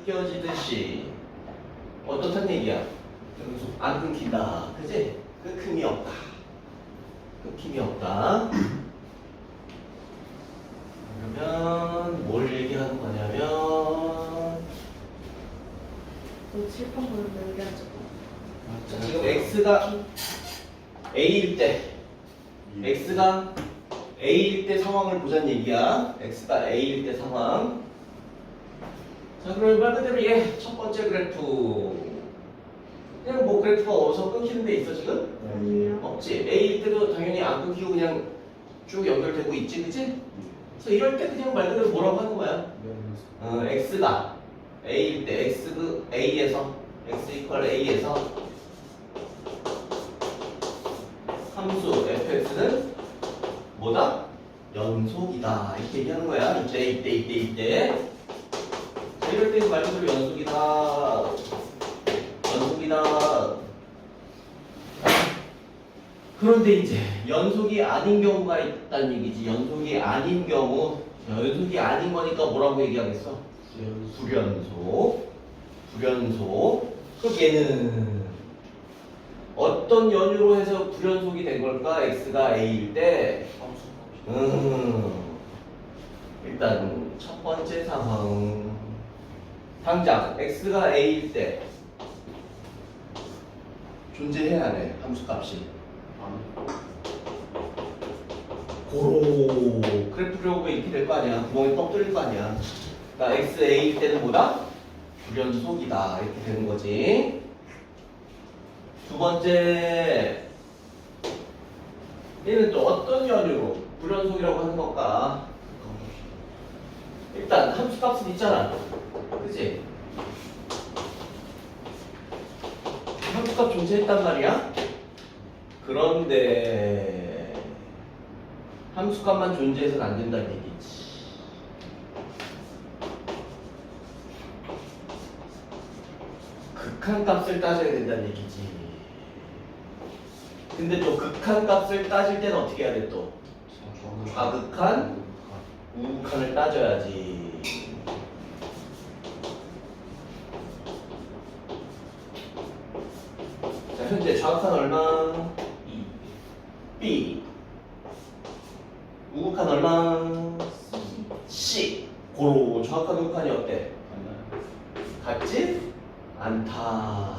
느껴지듯이 어떻단 얘기야? 안 끊긴다. 그지? 끊김이 없다. 끊김이 없다. 그러면 뭘 얘기하는 거냐면 너 칠판 보는데 얘기하죠. 자, 지금 x가 a일 때 x가 a일 때 상황을 보자는 얘기야. x가 a일 때 상황. 자, 그럼 말 그대로 얘 첫 번째 그래프. 그냥 뭐 그래프가 어디서 끊기는 데 있어 지금? 아니요. 없지. a일 때도 당연히 안 끊기고 그냥 쭉 연결되고 있지, 그치? 그래서 이럴 때 그냥 말 그대로 뭐라고 하는 거야? x가 a일 때 x 그 a에서 x 이퀄 a에서 함수 fx는 뭐다? 연속이다. 이렇게 얘기하는 거야. 이때. 자, 이럴 때 말 그대로 연속이다. 연속이다. 그런데 이제 연속이 아닌 경우가 있다는 얘기지. 연속이 아닌 경우, 연속이 아닌 거니까 뭐라고 얘기하겠어? 불연속. 그럼 얘는 어떤 연유로 해서 불연속이 된 걸까? x가 a일 때. 일단 첫 번째 상황. 당장 x가 a일 때 존재해야 돼. 함수값이. 고로 그래프 그려보면 이렇게 될 거 아니야. 구멍이 뻥 뚫릴 거 아니야. 그러니까 xa일 때는 뭐다? 불연속이다. 이렇게 되는 거지. 두 번째, 얘는 또 어떤 연유로 불연속이라고 하는 걸까? 일단 함수값은 있잖아. 그치? 함수값 존재했단 말이야. 그런데 함수값만 존재해서는 안 된다는 얘기지. 극한값을 따져야 된다는 얘기지. 근데 또 극한값을 따질 때는 어떻게 해야 돼 또? 좌극한, 우극한을 따져야지. 자, 현재 좌극한 얼마? B. 우극한 얼마? C. 고로 좌극한 우극한이 어때? 같지? 않다.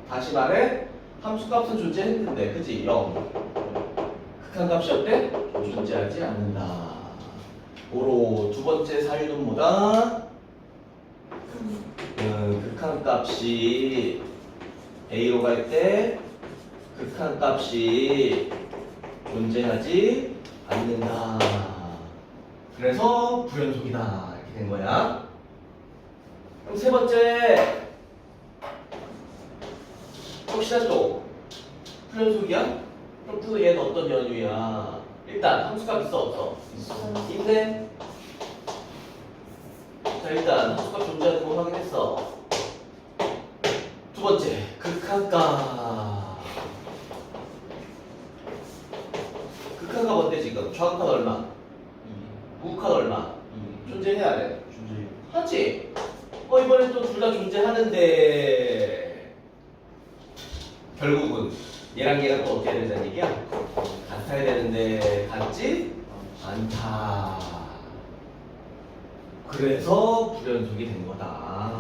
다시 말해 함수값은 존재했는데 그지? 0. 극한값이 어때? 존재하지 않는다. 고로 두 번째 사유는 뭐다? 극한값이 A로 갈 때 극한값이 존재하지 않는다. 그래서 불연속이다. 이렇게 된 거야. 그럼 세 번째, 혹시나 또 불연속이야? 그럼 또 얘는 어떤 연유야? 일단 함수값 있어 없어? 있네. 자, 일단 함수값 존재하는 거 확인했어. 두 번째, 극한값. 극한값 어때 지금? 좌극한 얼마? 우극한 얼마? 존재해야 돼. 하지? 이번엔 또 둘 다 존재하는데 결국은 얘랑 얘가 또 어떻게 해야 되는 얘기야? 같아야 되는데 같지 않다. 그래서 불연속이 된 거다.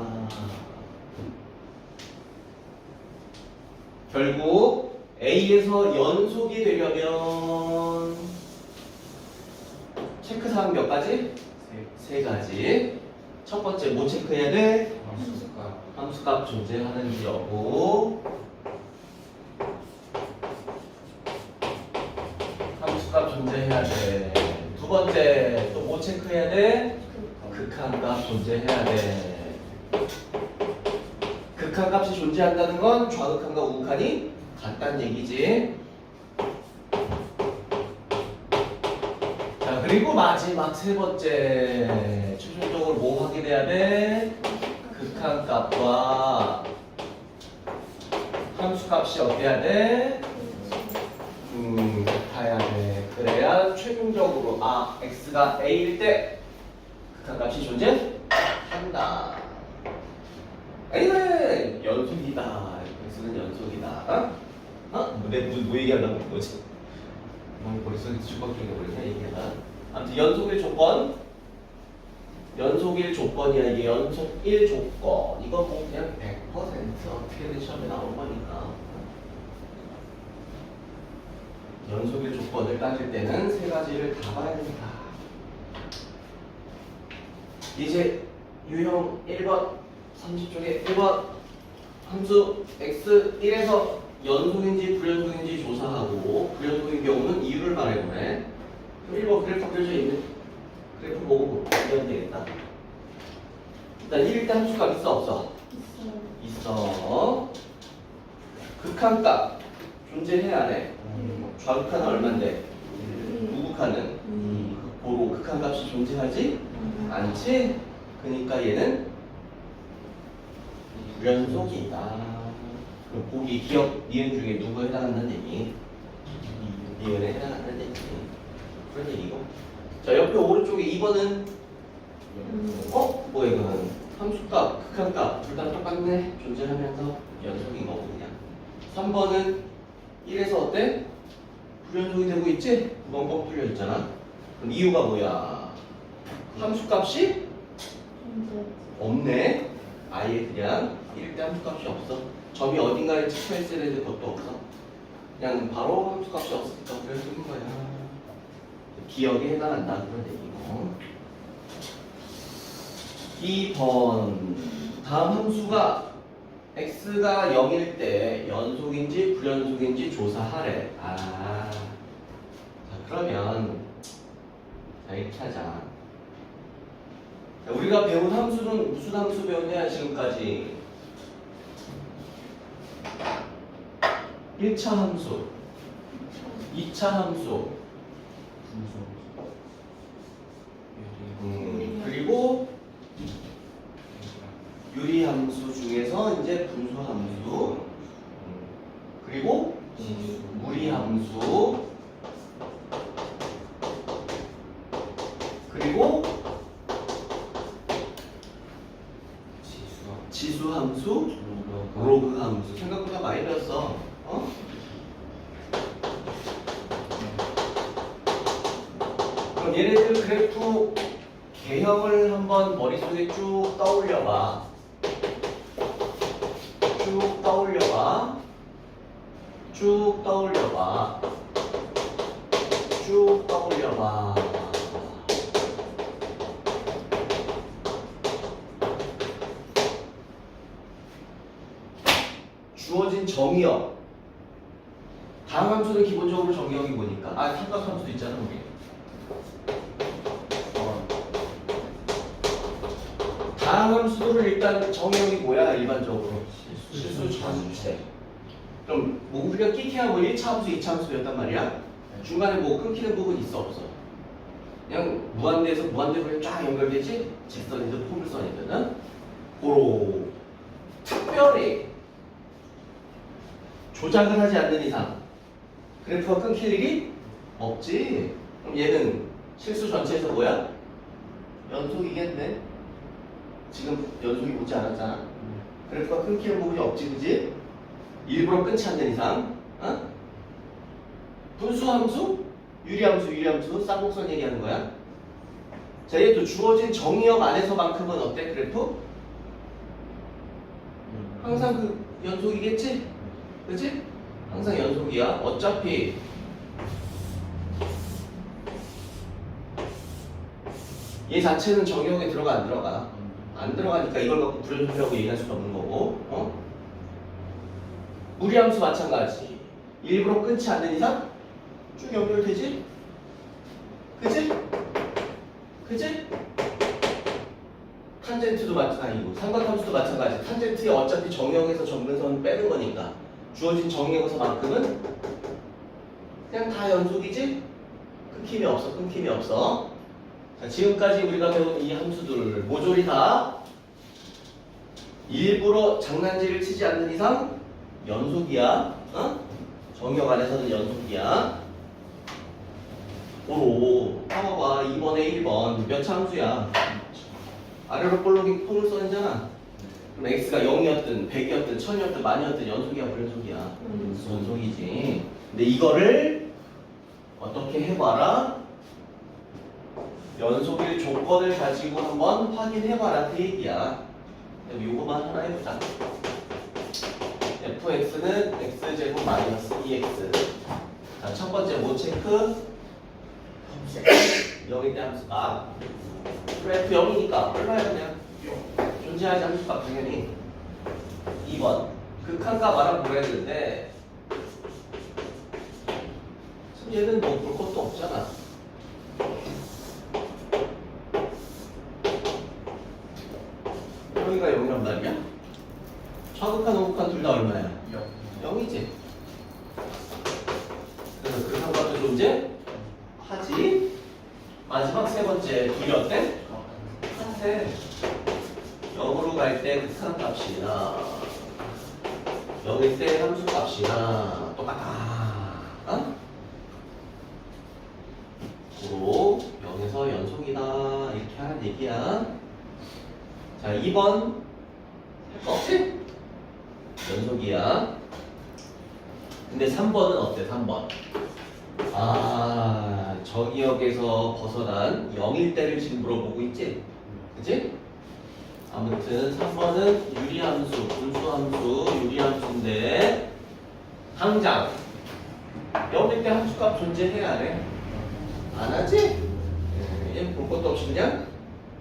결국 A에서 연속이 되려면 체크사항 몇 가지? 세 가지. 첫 번째 뭐 체크해야 돼? 함수값 존재하는지 여부. 함수값 존재해야 돼. 두 번째 또 뭐 체크해야 돼? 극한값 존재해야 돼. 극한값이 존재한다는 건 좌극한과 우극한이 같다는 얘기지. 자, 그리고 마지막 세 번째, 최종적으로 뭐 확인해야 돼? 극한값과 함수값이 어때야 돼? 같아야 돼. 그래야 최종적으로 x가 a일 때 극한값이 존재한다. 아니면 연속이다. x는 연속이다. 뭐 얘기하려고 그런 거지? 머릿속에 뒤죽박죽이 버리네 얘기하다. 아무튼 연속일 조건. 연속일 조건이야. 이게 연속일 조건. 이거 뭐 그냥 100% 어떻게든 시험에 나올 거니까. 연속일 조건을 따질 때는 세 가지를 다 봐야 된다. 이제 유형 1번 30쪽에 1번 함수 x1에서 연속인지 불연속인지 조사하고 불연속인 경우는 이유를 말해보래. 1번 그래프 그려져 있는 그래프 보고 보면 되겠다. 일단 1대 함수가 있어 없어? 있어. 극한값 존재해 안 해? 좌극한은 얼만데? 우극한은? 고로 극한값이 존재하지 않지? 그러니까 얘는 불연속이다. 그럼 보기 기억 니은 중에 누구에 해당한다는 얘기? 니은에 해당한다는 얘기. 그런 얘기고. 자 옆에 오른쪽에 2번은 뭐야 이거는 함수값, 극한값 둘 다 똑같네. 존재하면서 연속인 거고 그냥. 3번은 1에서 어때? 불연속이 되고 있지? 9번 뻥 뚫려 있잖아. 그럼 이유가 뭐야? 함수값이 없네. 아예 그냥 1대 함수값이 없어. 점이 어딘가에 찍혀 있어야 되는데 그것도 없어. 그냥 바로 함수값이 없으니까 불연속인 거야. 기억에 해당한다 그런 얘기고. 2번 다음 함수가 x가 0일 때 연속인지 불연속인지 조사하래. 자 그러면 자 이렇게 하자. 자, 우리가 배운 함수는 무슨 함수 배웠냐 지금까지? 1차 함수, 2차 함수, 그리고 유리함수 중에서 이제 분수함수, 그리고 무리함수, 그리고 지수함수, 로그함수. 생각보다 많이 배웠어. 그럼 얘네들 그래프 개형을 한번 머릿속에 쭉 떠올려봐. 쭉 떠올려봐. 쭉 떠올려봐. 쭉 떠올려봐. 주어진 정의역. 다음 함수는 기본적으로 정의역이 뭐니까? 삼각함수도 있잖아, 우리. 다음 함수들을 일단 정의역이 뭐야, 일반적으로? 실수 전체. 그럼 뭐 우리가 끼케야 뭐 1차 함수, 2차 함수 였단 말이야? 중간에 뭐 끊기는 부분 있어, 없어? 그냥 무한대에서 무한대로 쫙 연결되지? 직선이든 포물선이든. 고로 특별히 조작을 하지 않는 이상 그래프가 끊길 일이 없지. 그럼 얘는 실수 전체에서 뭐야? 연속이겠네. 지금 연속이 오지 않았잖아. 그래프가 끊기는 부분이 없지, 그지? 일부러 끊지 않는 이상. 분수함수, 유리함수, 쌍곡선 얘기하는 거야. 자, 얘도 주어진 정의역 안에서만큼은 어때, 그래프? 항상 그 연속이겠지? 그치? 항상 연속이야. 어차피 얘 자체는 정의역에 들어가 안 들어가? 안 들어가니까 이걸 갖고 불연속이라고 얘기할 수는 없는 거고. 무리함수 마찬가지. 일부러 끊지 않는 이상 쭉 연결되지? 그치? 그치? 탄젠트도 마찬가지고 삼각함수도 마찬가지. 탄젠트에 어차피 정의역에서 정근선을 빼는 거니까 주어진 정의역에서만큼은 그냥 다 연속이지? 끊김이 없어. 끊김이 없어. 자, 지금까지 우리가 배운 이 함수들 모조리 다 일부러 장난질을 치지 않는 이상 연속이야. 정의역 안에서는 연속이야. 고로 봐봐. 2번에 1번 몇 차 함수야? 아래로 볼록이 포물선이잖아. 그럼 x가 0이었든 100이었든 1000이었든 만이었든 연속이야 불연속이야? 연속이지. 근데 이거를 어떻게 해봐라? 연속일 조건을 가지고 한번 확인해봐라 그 얘기야. 그럼 요거만 하나 해보자. fx는 x제곱 마이너스 2x. 자, 첫 번째 뭐 체크? 0일 때 함수가 f 0이니까 얼마야 그냥? 존재하지 함수가 당연히. 2번 극한값 알아보라 했는데 참 얘는 뭐 볼 것도 없잖아. 여기가 0이란 말이야? 좌극한 우극한 둘 다 얼마야? 0이지. 그래서 극한값도 존재하지. 마지막 세 번째 둘이 어때? 같아. 0으로 갈 때 극한값이나 0일 때 함수값이나 똑같아. 어? 고로 0에서 연속이다 이렇게 하는 얘기야. 자 2번 할 거 없지? 연속이야. 근데 3번은 어때? 3번 아 저기역에서 벗어난 0일 때를 지금 물어보고 있지? 그치? 아무튼 3번은 유리함수, 분수함수, 유리함수인데 당장 0일 때 함수값 존재해야 해? 안 하지? 얘는 볼 것도 없이 그냥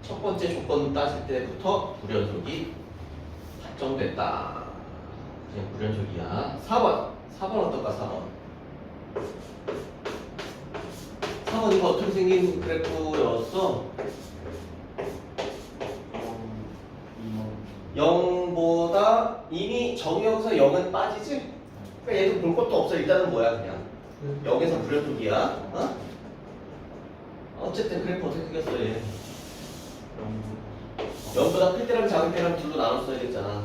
첫 번째 조건 따질 때부터 불연속이 확정됐다. 그냥 불연속이야. 4번 어떨까? 4번 이거 어떻게 생긴 그래프였어? 0보다 이미 정의역에서 0은 빠지지? 그러니까 얘도 볼 것도 없어. 일단은 뭐야 그냥 0에서 불연속이야. 어? 어쨌든 그래프 어떻게 그렸어 얘? 0보다 클 때랑 작을 때랑 둘로 나눴어야겠잖아.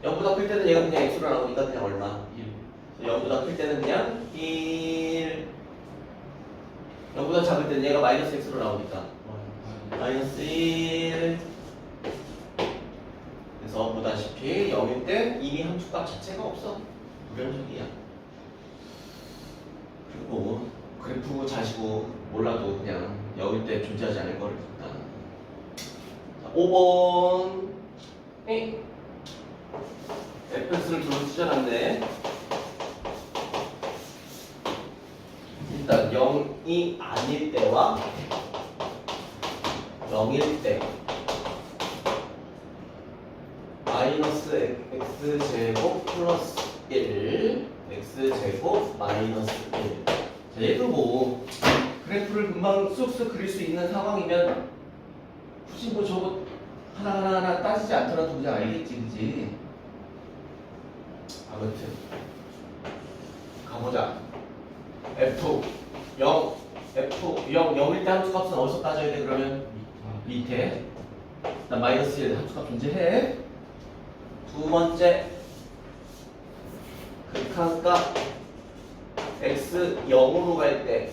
0보다 클 때는 얘가 그냥 x로 나오니까 그냥 얼마? 0보다 클 때는 그냥 1. 0보다 작을 때는 얘가 마이너스 x로 나오니까 마이너스 1. 그래서 보다시피 0일 때 이미 함수값 자체가 없어. 불연속이야. 그리고 그래프 자시고 몰라도 그냥 0일 때 존재하지 않을 거를 볼까. 5번 fx를 둘로 찢어놨네. 일단 0이 아닐 때와 0일 때 마이너스 x제곱 플러스 1 x제곱 마이너스 1. 자, 얘도 뭐 그래프를 금방 쑥쑥 그릴 수 있는 상황이면 굳이 뭐 저거 하나하나 따지지 않더라도 그냥 알겠지, 그지? 아무튼 가보자. f 0 0일 때 함수값은 어디서 따져야 돼 그러면? 밑에. 일단 마이너스 1 함수값 존재해. 두 번째 극한값 x 0으로 갈 때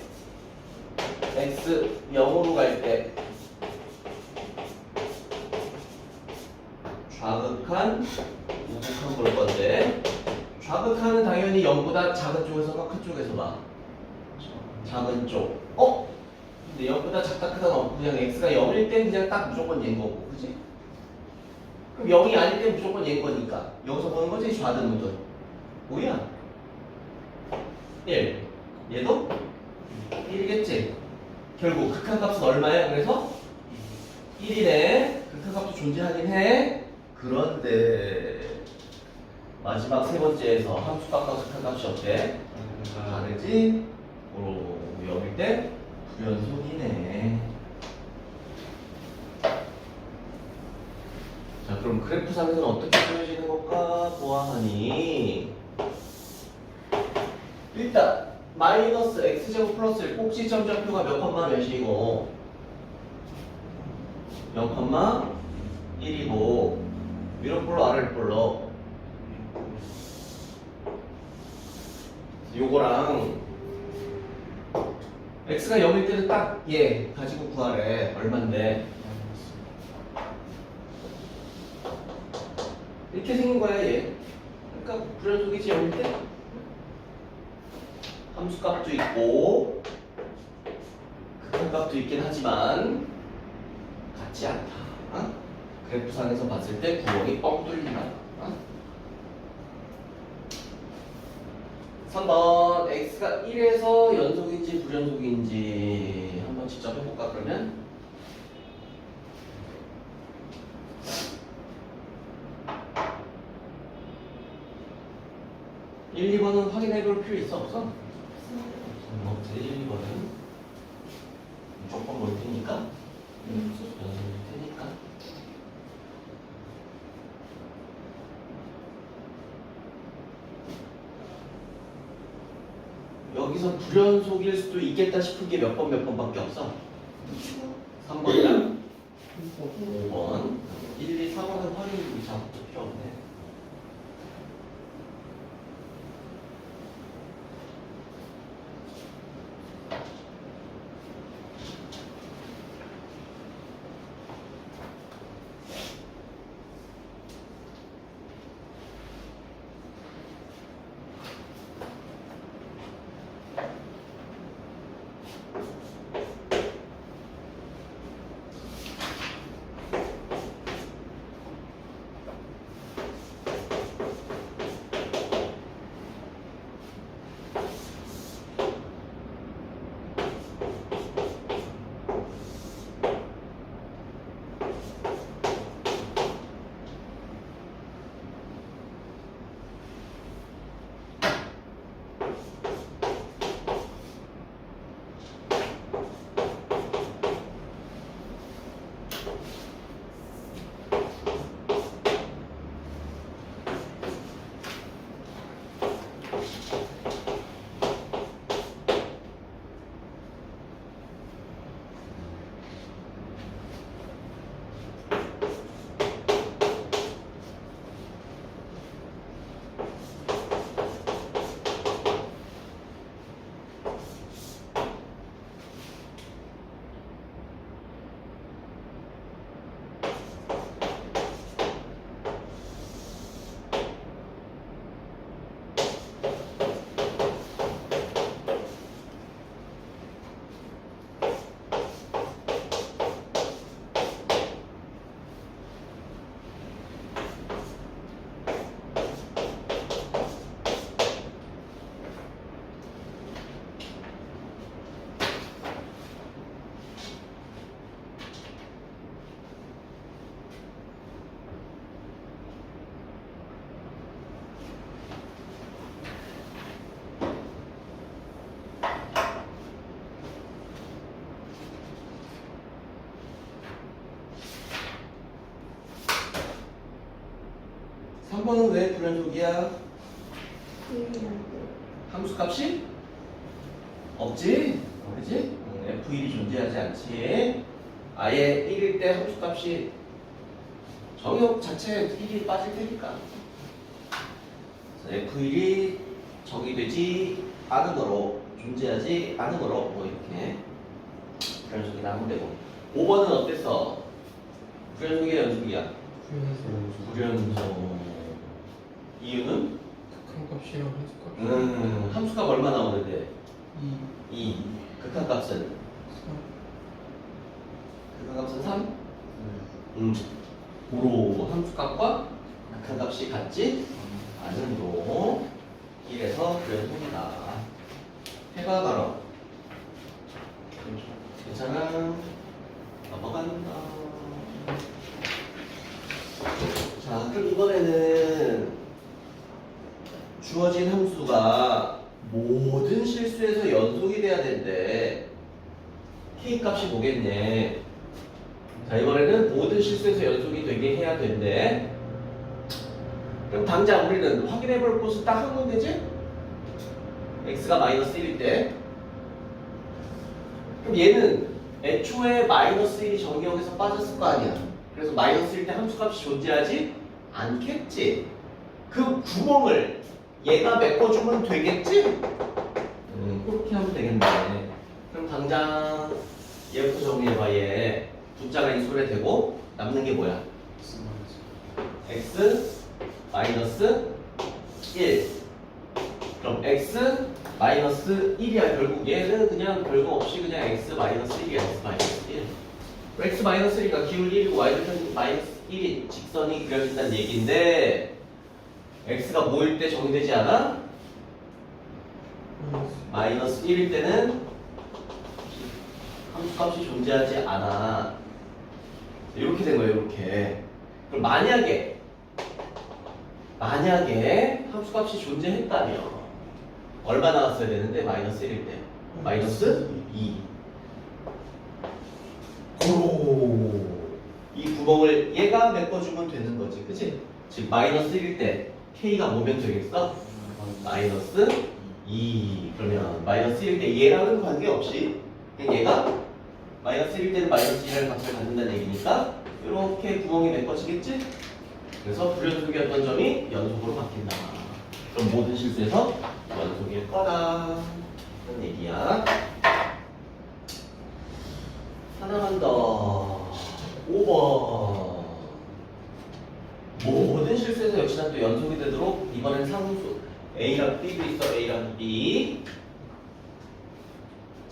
좌극한 우극한 볼 건데 좌극한은 당연히 0보다 작은 쪽에서 봐, 큰 쪽에서 봐. 작은 쪽. 근데 0보다 작다 크다 없고 그냥 x가 0일 때 그냥 딱 무조건 얘인 거고, 그지? 그럼 0이 아닐 때 무조건 얘인 거니까 여기서 보는 거지 좌든 우든. 뭐야? 1. 얘도 1이겠지? 결국 극한값은 얼마야? 그래서 1이네. 극한값도 존재하긴 해. 그런데 마지막 세 번째에서 함수값과 극한값이 어때? 다르지? 0일 때 불연속이네. 자, 그럼 그래프상에서는 어떻게 보여지는 것까 보아하니 일단 마이너스 x제곱 플러스 1 꼭지점점표가 몇 컴마 몇이고 0,1이고 위로 볼로 아래로 볼로 요거랑 x가 0일 때는 딱 얘 가지고 구하래. 얼만데? 이렇게 생긴 거야 얘. 그러니까 불연속이지 영일 때. 함수값도 있고 극한값도 있긴 하지만 같지 않다. 어? 그래프상에서 봤을 때 구멍이 뻥 뚫린다. 어? 3번 x가 1에서 연속인지 불연속인지 한번 직접 해볼까 그러면? (1, 2번은) 확인해볼 필요 있어 없어? 없지. 1, 2번은 무조건 볼 테니까 연속일 테니까. 여기서 불연속일 수도 있겠다 싶은 게 몇 번밖에 없어? 3번이랑 5번 1, 2, 4번은 확인이 작업도 필요 없네. 삼 번은 왜 불연속이야? 함수값이 없지? 그지? F1이 존재하지 않지. 아예 1일 때 함수값이 정역 자체에 1이 빠질 테니까 F1이 정의되지 않은 거로, 존재하지 않은 거로 뭐 이렇게 불연속이 나오면 되고. 5번은 어땠어? 불연속이야 연속이야? 불연속. 이유는? 극한값이랑 함수값. 함수값 얼마 나오는데? 2, 2. 극한값은? 3. 극한값은 3? 고로 함수값과 극한값이 같지 않으므로 1에서 불연속이다. 해봐 바로. 괜찮아. 넘어간다. 자, 그럼 이번에는 주어진 함수가 모든 실수에서 연속이 돼야 된대. K값이 뭐겠네. 자, 이번에는 모든 실수에서 연속이 되게 해야 된대. 그럼 당장 우리는 확인해 볼 곳은 딱 한 군데지? x가 마이너스 1일 때. 그럼 얘는 애초에 마이너스 1이 정의역에서 빠졌을 거 아니야. 그래서 마이너스 1일 때 함수값이 존재하지 않겠지. 그 구멍을 얘가 메꿔주면 되겠지? 그렇게 하면 되겠네. 그럼 당장 얘부터 정리해봐. 얘 분자가 인수분해 되고 남는 게 뭐야? x 마이너스 1. 그럼 x 마이너스 1이야. 결국 얘는 그냥 별거 없이 그냥 x 마이너스 1이야. x 마이너스 1. x 마이너스 1이니까 기울 1이고 y절편 마이너스 1이 직선이 그려진다는 얘기인데 x가 뭐일 때 정의되지 않아? 마이너스 1일 때는 함수값이 존재하지 않아. 이렇게 된 거예요. 이렇게. 그럼 만약에 함수값이 존재했다면 얼마 나왔어야 되는데 마이너스 1일 때 마이너스 2. 고로 이 구멍을 얘가 메꿔주면 되는 거지, 그치? 즉 마이너스 1일 때 k가 뭐면 되겠어? 마이너스 2. 그러면 마이너스 1일 때 얘랑은 관계없이 그냥 얘가 마이너스 1일 때는 마이너스 2라는 값을 갖는다는 얘기니까 이렇게 구멍이 메꿔지겠지? 그래서 불연속이었던 점이 연속으로 바뀐다. 그럼 모든 실수에서 연속일 거다. 그런 얘기야. 하나만 더. 5번. 모든 실수에서 역시나 또 연속이 되도록 이번엔 상수 A랑 B도 있어. A랑 B.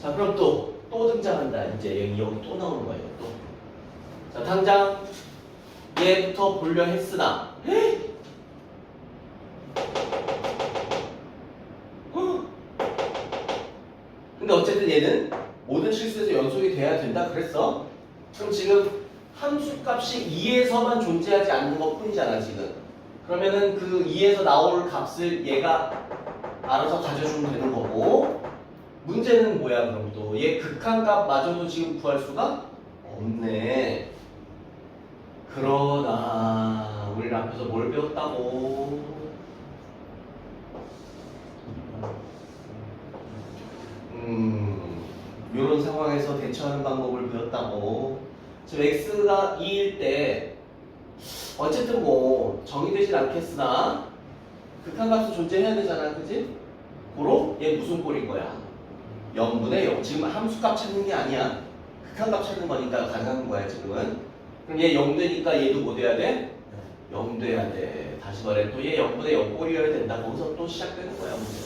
자, 그럼 또 등장한다. 이제 여기 또 나오는 거예요. 또. 자, 당장 얘부터 보려 했으나 근데 어쨌든 얘는 모든 실수에서 연속이 돼야 된다 그랬어. 그럼 지금 함수값이 2에서만 존재하지 않는 것 뿐이잖아 지금. 그러면은 그 2에서 나올 값을 얘가 알아서 가져주면 되는 거고, 문제는 뭐야? 그럼 또 얘 극한값마저도 지금 구할 수가 없네. 그러나 우리 앞에서 뭘 배웠다고? 이런 상황에서 대처하는 방법을 배웠다고. 지금 x가 2일 때 어쨌든 뭐 정의되진 않겠으나 극한값은 존재해야 되잖아, 그지? 고로 얘 무슨 꼴인 거야? 0분의 0. 지금 함수값 찾는 게 아니야. 극한값 찾는 거니까 가능한 거야 지금은. 그럼 얘 0 되니까 얘도 뭐 돼야 돼? 0 돼야 돼. 다시 말해 또 얘 0분의 0 꼴이어야 된다. 거기서 또 시작되는 거야 문제.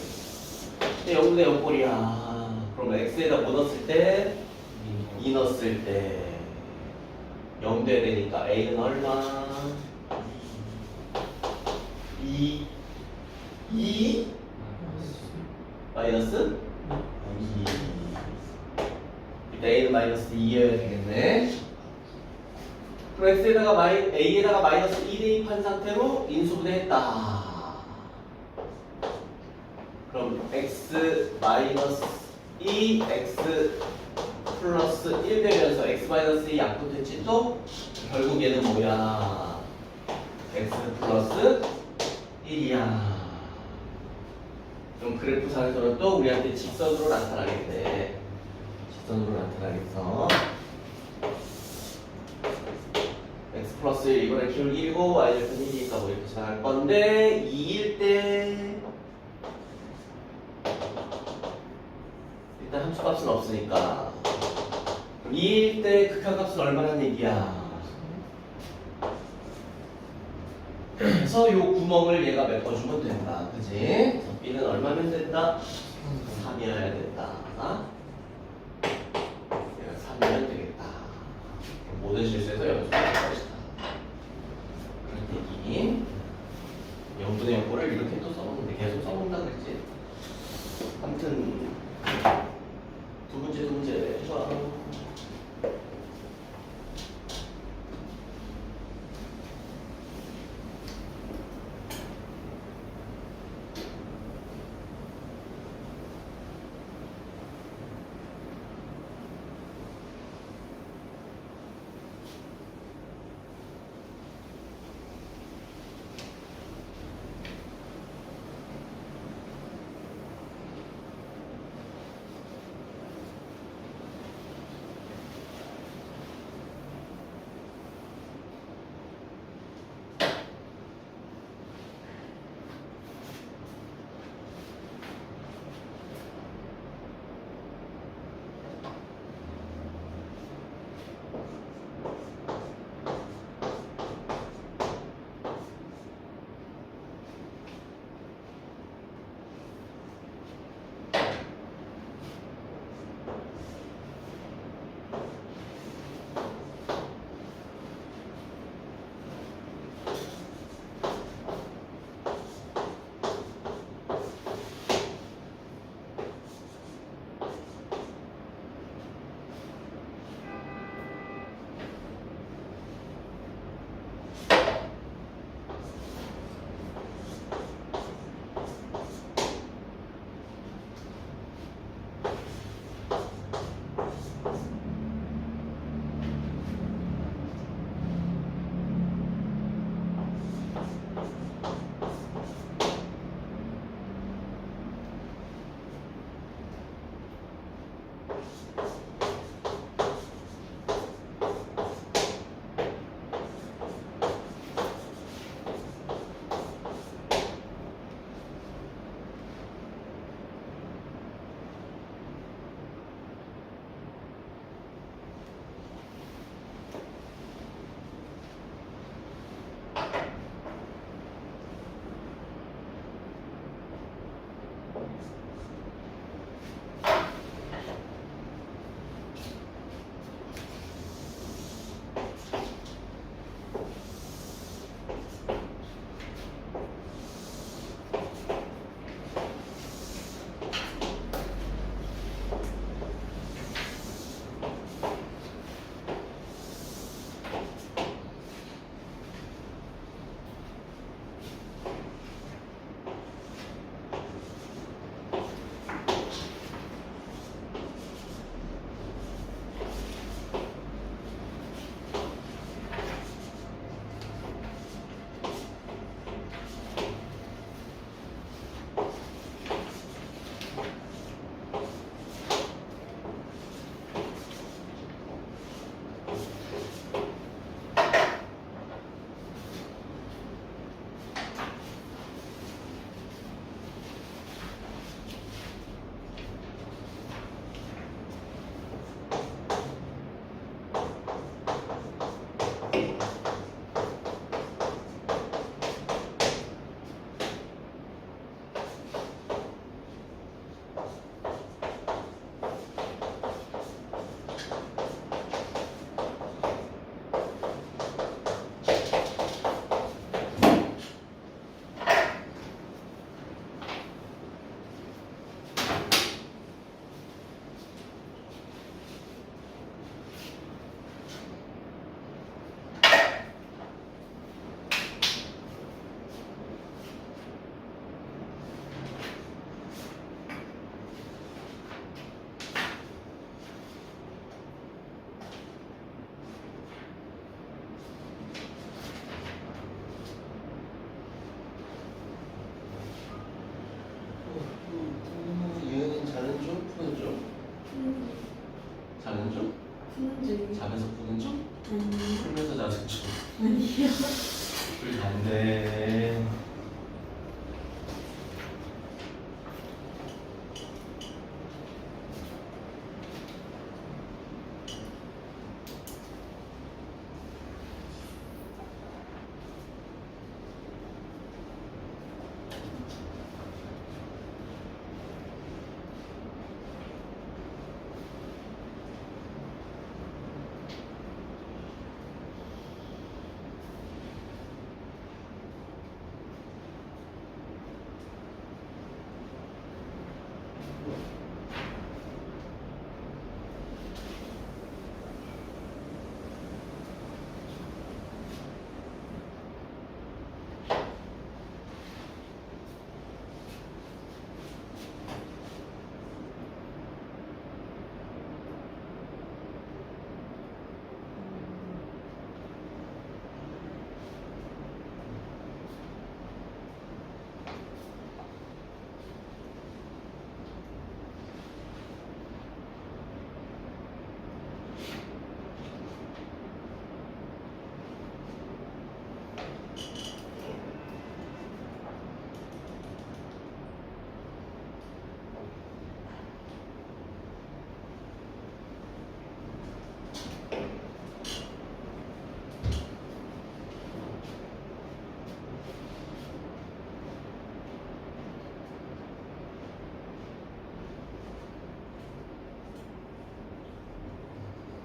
얘 0분의 0 꼴이야. 그럼 x에다 뭐 넣었을 때? 2 넣었을 때 0 돼야 되니까 a는 얼마? 2 마이너스 2. 일단 a는 마이너스 2여야 되겠네. 그럼 x에다가 a에다가 마이너스 2 대입한 상태로 인수분해했다. 그럼 x 마이너스 2 x 플러스 1 되면서 x 마이너스 2 약분됐지 또? 결국 얘는 뭐야? x 플러스 1이야. 그럼 그래프상에서는 또 우리한테 직선으로 나타나겠네. 직선으로 나타나겠어. x 플러스 1 이거는 기울 1이고 y절편 1이니까 뭐 이렇게 지나갈 건데 2일 때 일단 함수값은 없으니까 그럼 2일 때 극한값은 얼마나 얘기야? 그래서 요 구멍을 얘가 메꿔주면 된다. 그지? 그래서 b는 얼마면 된다? 3이어야 된다. 얘가 3이면 되겠다. 모든 실수에서 연속할 것이다. 그런 얘기. 0분의 0꼴을 이렇게 또 써먹는데 계속 써먹는다 그랬지? 아무튼 두 문제 해봐. 얘는 자는 중? 푸는 중? 자는 중? 푸는 중. 자면서 푸는 중? 아니요. 풀면서 자는 중? 아니요. 둘 다인데.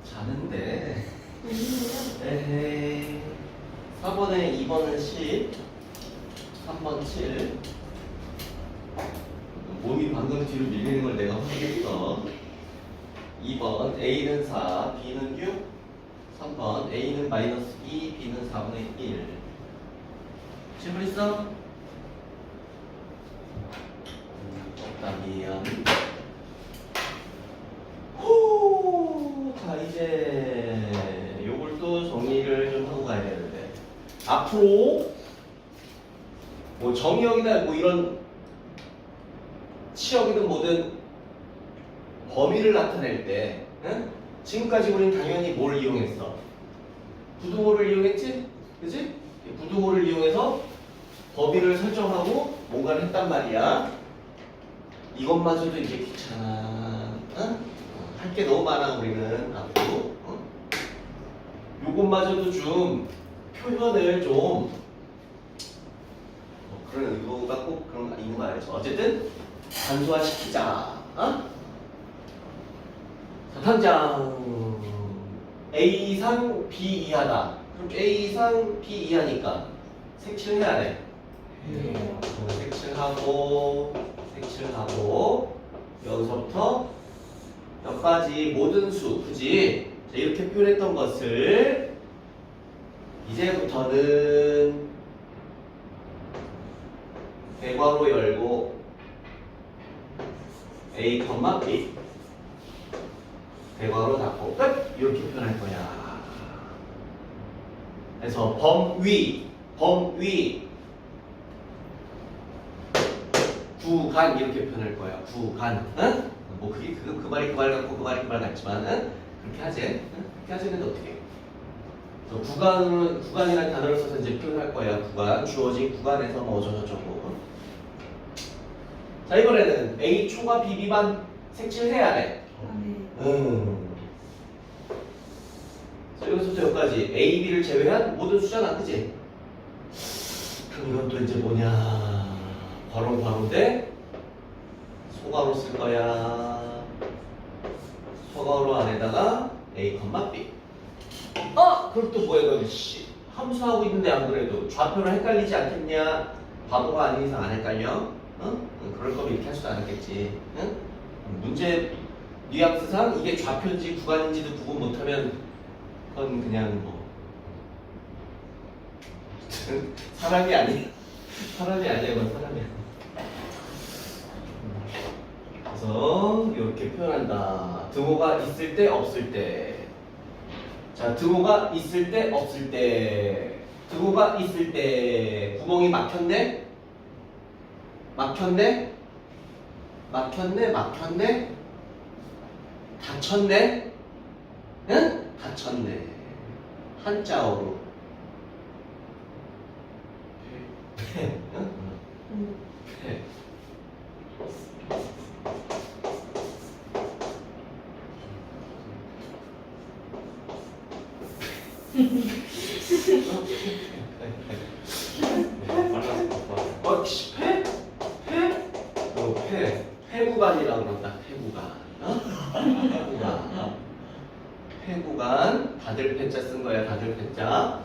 자는데. 아니에요. 에헤이. 4번에 2번은 10, 3번 7. 몸이 방금 뒤로 밀리는 걸 내가 확인했어. 2번 A는 4, B는 6. 3번 A는 마이너스 2, B는 4분의 1. 질문 있어? 없다면. 자, 이제 요걸 또 정리를 좀 하고 가야 되는데, 앞으로 뭐 정의역이나 뭐 이런 치역이든 뭐든 범위를 나타낼 때, 응? 지금까지 우리는 당연히 뭘 이용했어? 부등호를 이용했지? 그치? 부등호를 이용해서 범위를 설정하고 뭔가를 했단 말이야. 이것마저도 이제 귀찮아. 응? 할 게 너무 많아 우리는 앞으로. 응? 요것마저도 좀 표현을 좀 그런 의도가 꼭 그런 거 있는 거 알죠? 어쨌든 단소화시키자. 어? 자, 당장 A 이상 B 이하다. 그럼 A 이상 B 이하니까 색칠해야 돼. 네. 색칠하고 여기서부터 몇 가지 모든 수, 그지? 자, 이렇게 표현했던 것을 이제부터는 대괄호 열고 A, B 대괄호 닫고 끝! 이렇게 표현할 거야. 그래서 범위 구간 이렇게 표현할 거야. 구간. 응? 뭐 그게 그 말이 그 말 같고 그 말이 그 말 같지만 응? 그렇게 하지. 응? 그렇게 하지는 어떻게 해? 구간이라는 단어를 써서 이제 표현할 거야. 구간. 주어진 구간에서 뭐 어쩌고저쩌고. 자, 이번에는 A 초과 B 미만 색칠해야 돼. 자, 여기서부터 여기까지 A, B를 제외한 모든 수잖아, 그치? 그럼 이건 또 이제 뭐냐? 괄호 대 소괄호 쓸 거야. 소괄호 안에다가 A, B. 그럼 또 뭐야, 이거 함수하고 있는데 안 그래도 좌표를 헷갈리지 않겠냐? 바보가 아닌 이상 안 헷갈려? 그럴 거면 이렇게 하지도 않았겠지. 응? 문제 뉘앙스상 이게 좌표인지 구간인지도 구분 못하면 그건 그냥 뭐 사람이 아니야. 사람이 아니야. 그건 사람이야. 그래서 이렇게 표현한다. 등호가 있을 때 없을 때. 자, 등호가 있을 때 없을 때. 등호가 있을 때 구멍이 막혔네? 막혔네? 닫혔네? 응? 닫혔네. 한자어로. 응? 네. 폐구간이라고 그런다. 폐구간. 다들 패자 쓴 거야. 다들 패자.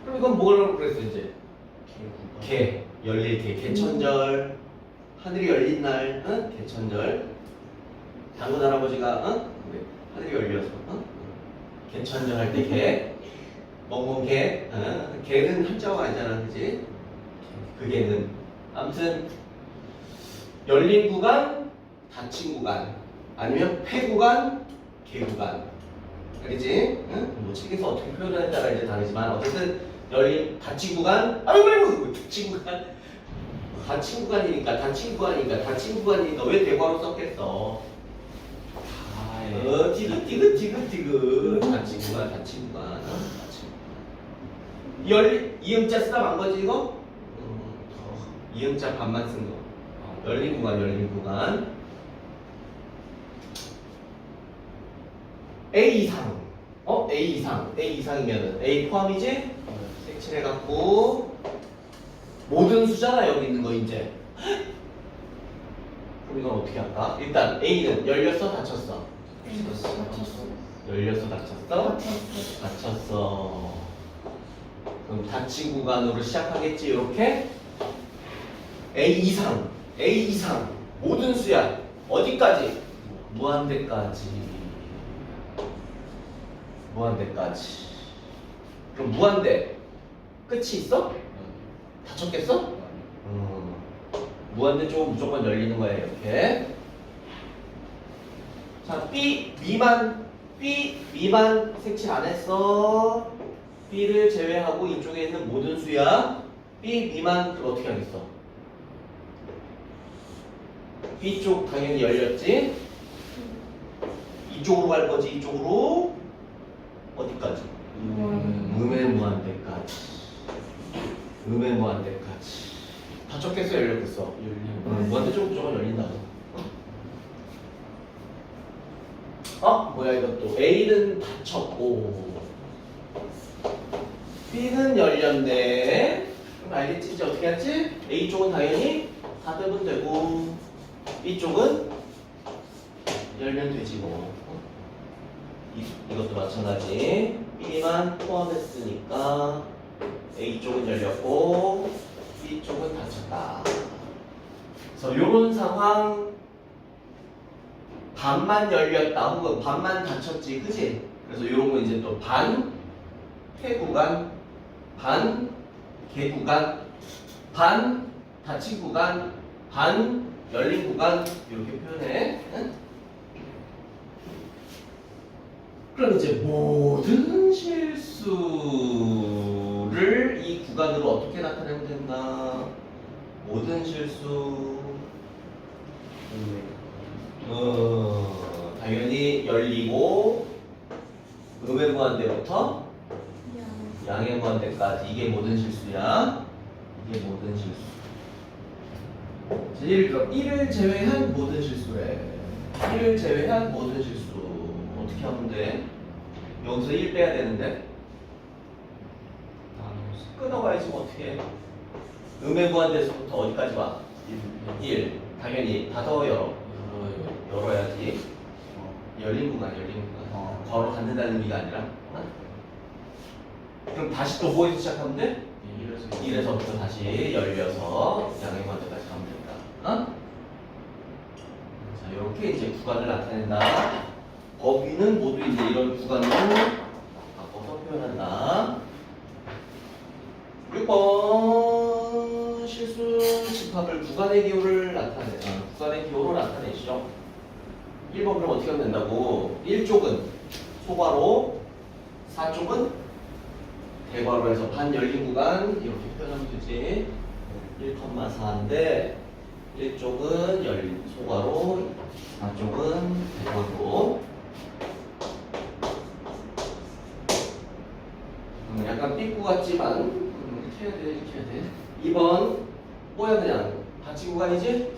그럼 이건 뭐라고 그랬어 이제? 개. 열릴 개. 개천절. 하늘이 열린 날. 응? 개천절. 당근 할아버지가 하늘이 열려서 개천절 할 때 개. 멍멍 개. 개는 한자가 아니잖아, 그지? 그 개는. 아무튼 열린 구간, 닫힌 구간, 아니면 폐구간, 개구간. 알겠지? 응? 뭐 책에서 어떻게 표현하느냐에 따라 이제 다르지만 어쨌든 열린 닫힌 구간, 닫힌 구간. 닫힌 구간이니까 왜 대괄호 썼겠어? 디귿 닫힌 구간. 이음자 쓰다 만 거지 이거? 이음자 반만 쓴 거. 열린 구간. A 이상이면은 A 포함이지? 색칠해갖고 모든 수잖아 여기 있는 거 이제. 그럼 이건 어떻게 할까? 일단 A는 열렸어, 닫혔어? 열렸어, 닫혔어. 그럼 닫힌 구간으로 시작하겠지 이렇게. A 이상 모든 수야. 어디까지? 무한대까지. 그럼 무한대 끝이 있어? 닫혔겠어? 무한대 쪽은 무조건 열리는 거야 이렇게. 자, B 미만 색칠 안 했어. B를 제외하고 이쪽에 있는 모든 수야. B 미만 그럼 어떻게 하겠어? B쪽 당연히 열렸지? 이쪽으로 갈 거지, 이쪽으로. 어디까지? 음의 무한대까지. 닫혔겠어, 열렸겠어? 무한대 쪽은 무조건 열린다고. 뭐야 이것도. A는 닫혔고 B는 열렸네. 그럼 알겠지? 이제 어떻게 했지? A 쪽은 당연히 닫으면 되고 B 쪽은 열면 되지 뭐. 이것도 마찬가지. B만 포함했으니까 A 쪽은 열렸고 B 쪽은 닫혔다. 그래서 이런 상황 반만 열렸다 혹은 반만 닫혔지, 그지? 그래서 이런 거 이제 또 반 폐구간, 반 개구간, 반 닫힌 구간, 반 열린 구간 이렇게 표현해. 응? 그럼 이제 모든 실수를 실수를 이 구간으로 어떻게 나타내면 된다? 모든 실수. 당연히 열리고 음의 무한대부터 양의 무한대까지 이게 모든 실수야. 이게 모든 실수. 자, 예를 들어 1을 제외한 모든 실수래. 1을 제외한 모든 실수. 어떻게 하면 돼? 여기서 1 빼야 되는데 끊어가야지 뭐 어떻게 해. 음의 무한대에서부터 어디까지 와? 1. 당연히 닫아 열어야지. 열린 구간. 괄호 닫는다는 의미가 아니라. 그럼 다시 또 뭐에서 시작하면 돼? 1에서부터 다시 열려서 양의 무한대까지 가면 된다. 자, 이렇게 이제 구간을 나타낸다. 범위는 모두 이제 이런 구간으로 바꿔서 표현한다. 6번 실수 집합을 구간의 기호를 구간의 기호로 나타내시죠. 1번 그럼 어떻게 하면 된다고? 1쪽은 소괄호, 4쪽은 대괄호 해서 반 열린 구간 이렇게 표현하면 되지. 1,4인데 1쪽은 열린 소괄호, 4쪽은 대괄호. 약간 삐꾸 같지만 이렇게 해야 돼. 2번 뭐야 그냥 같이 구간이지?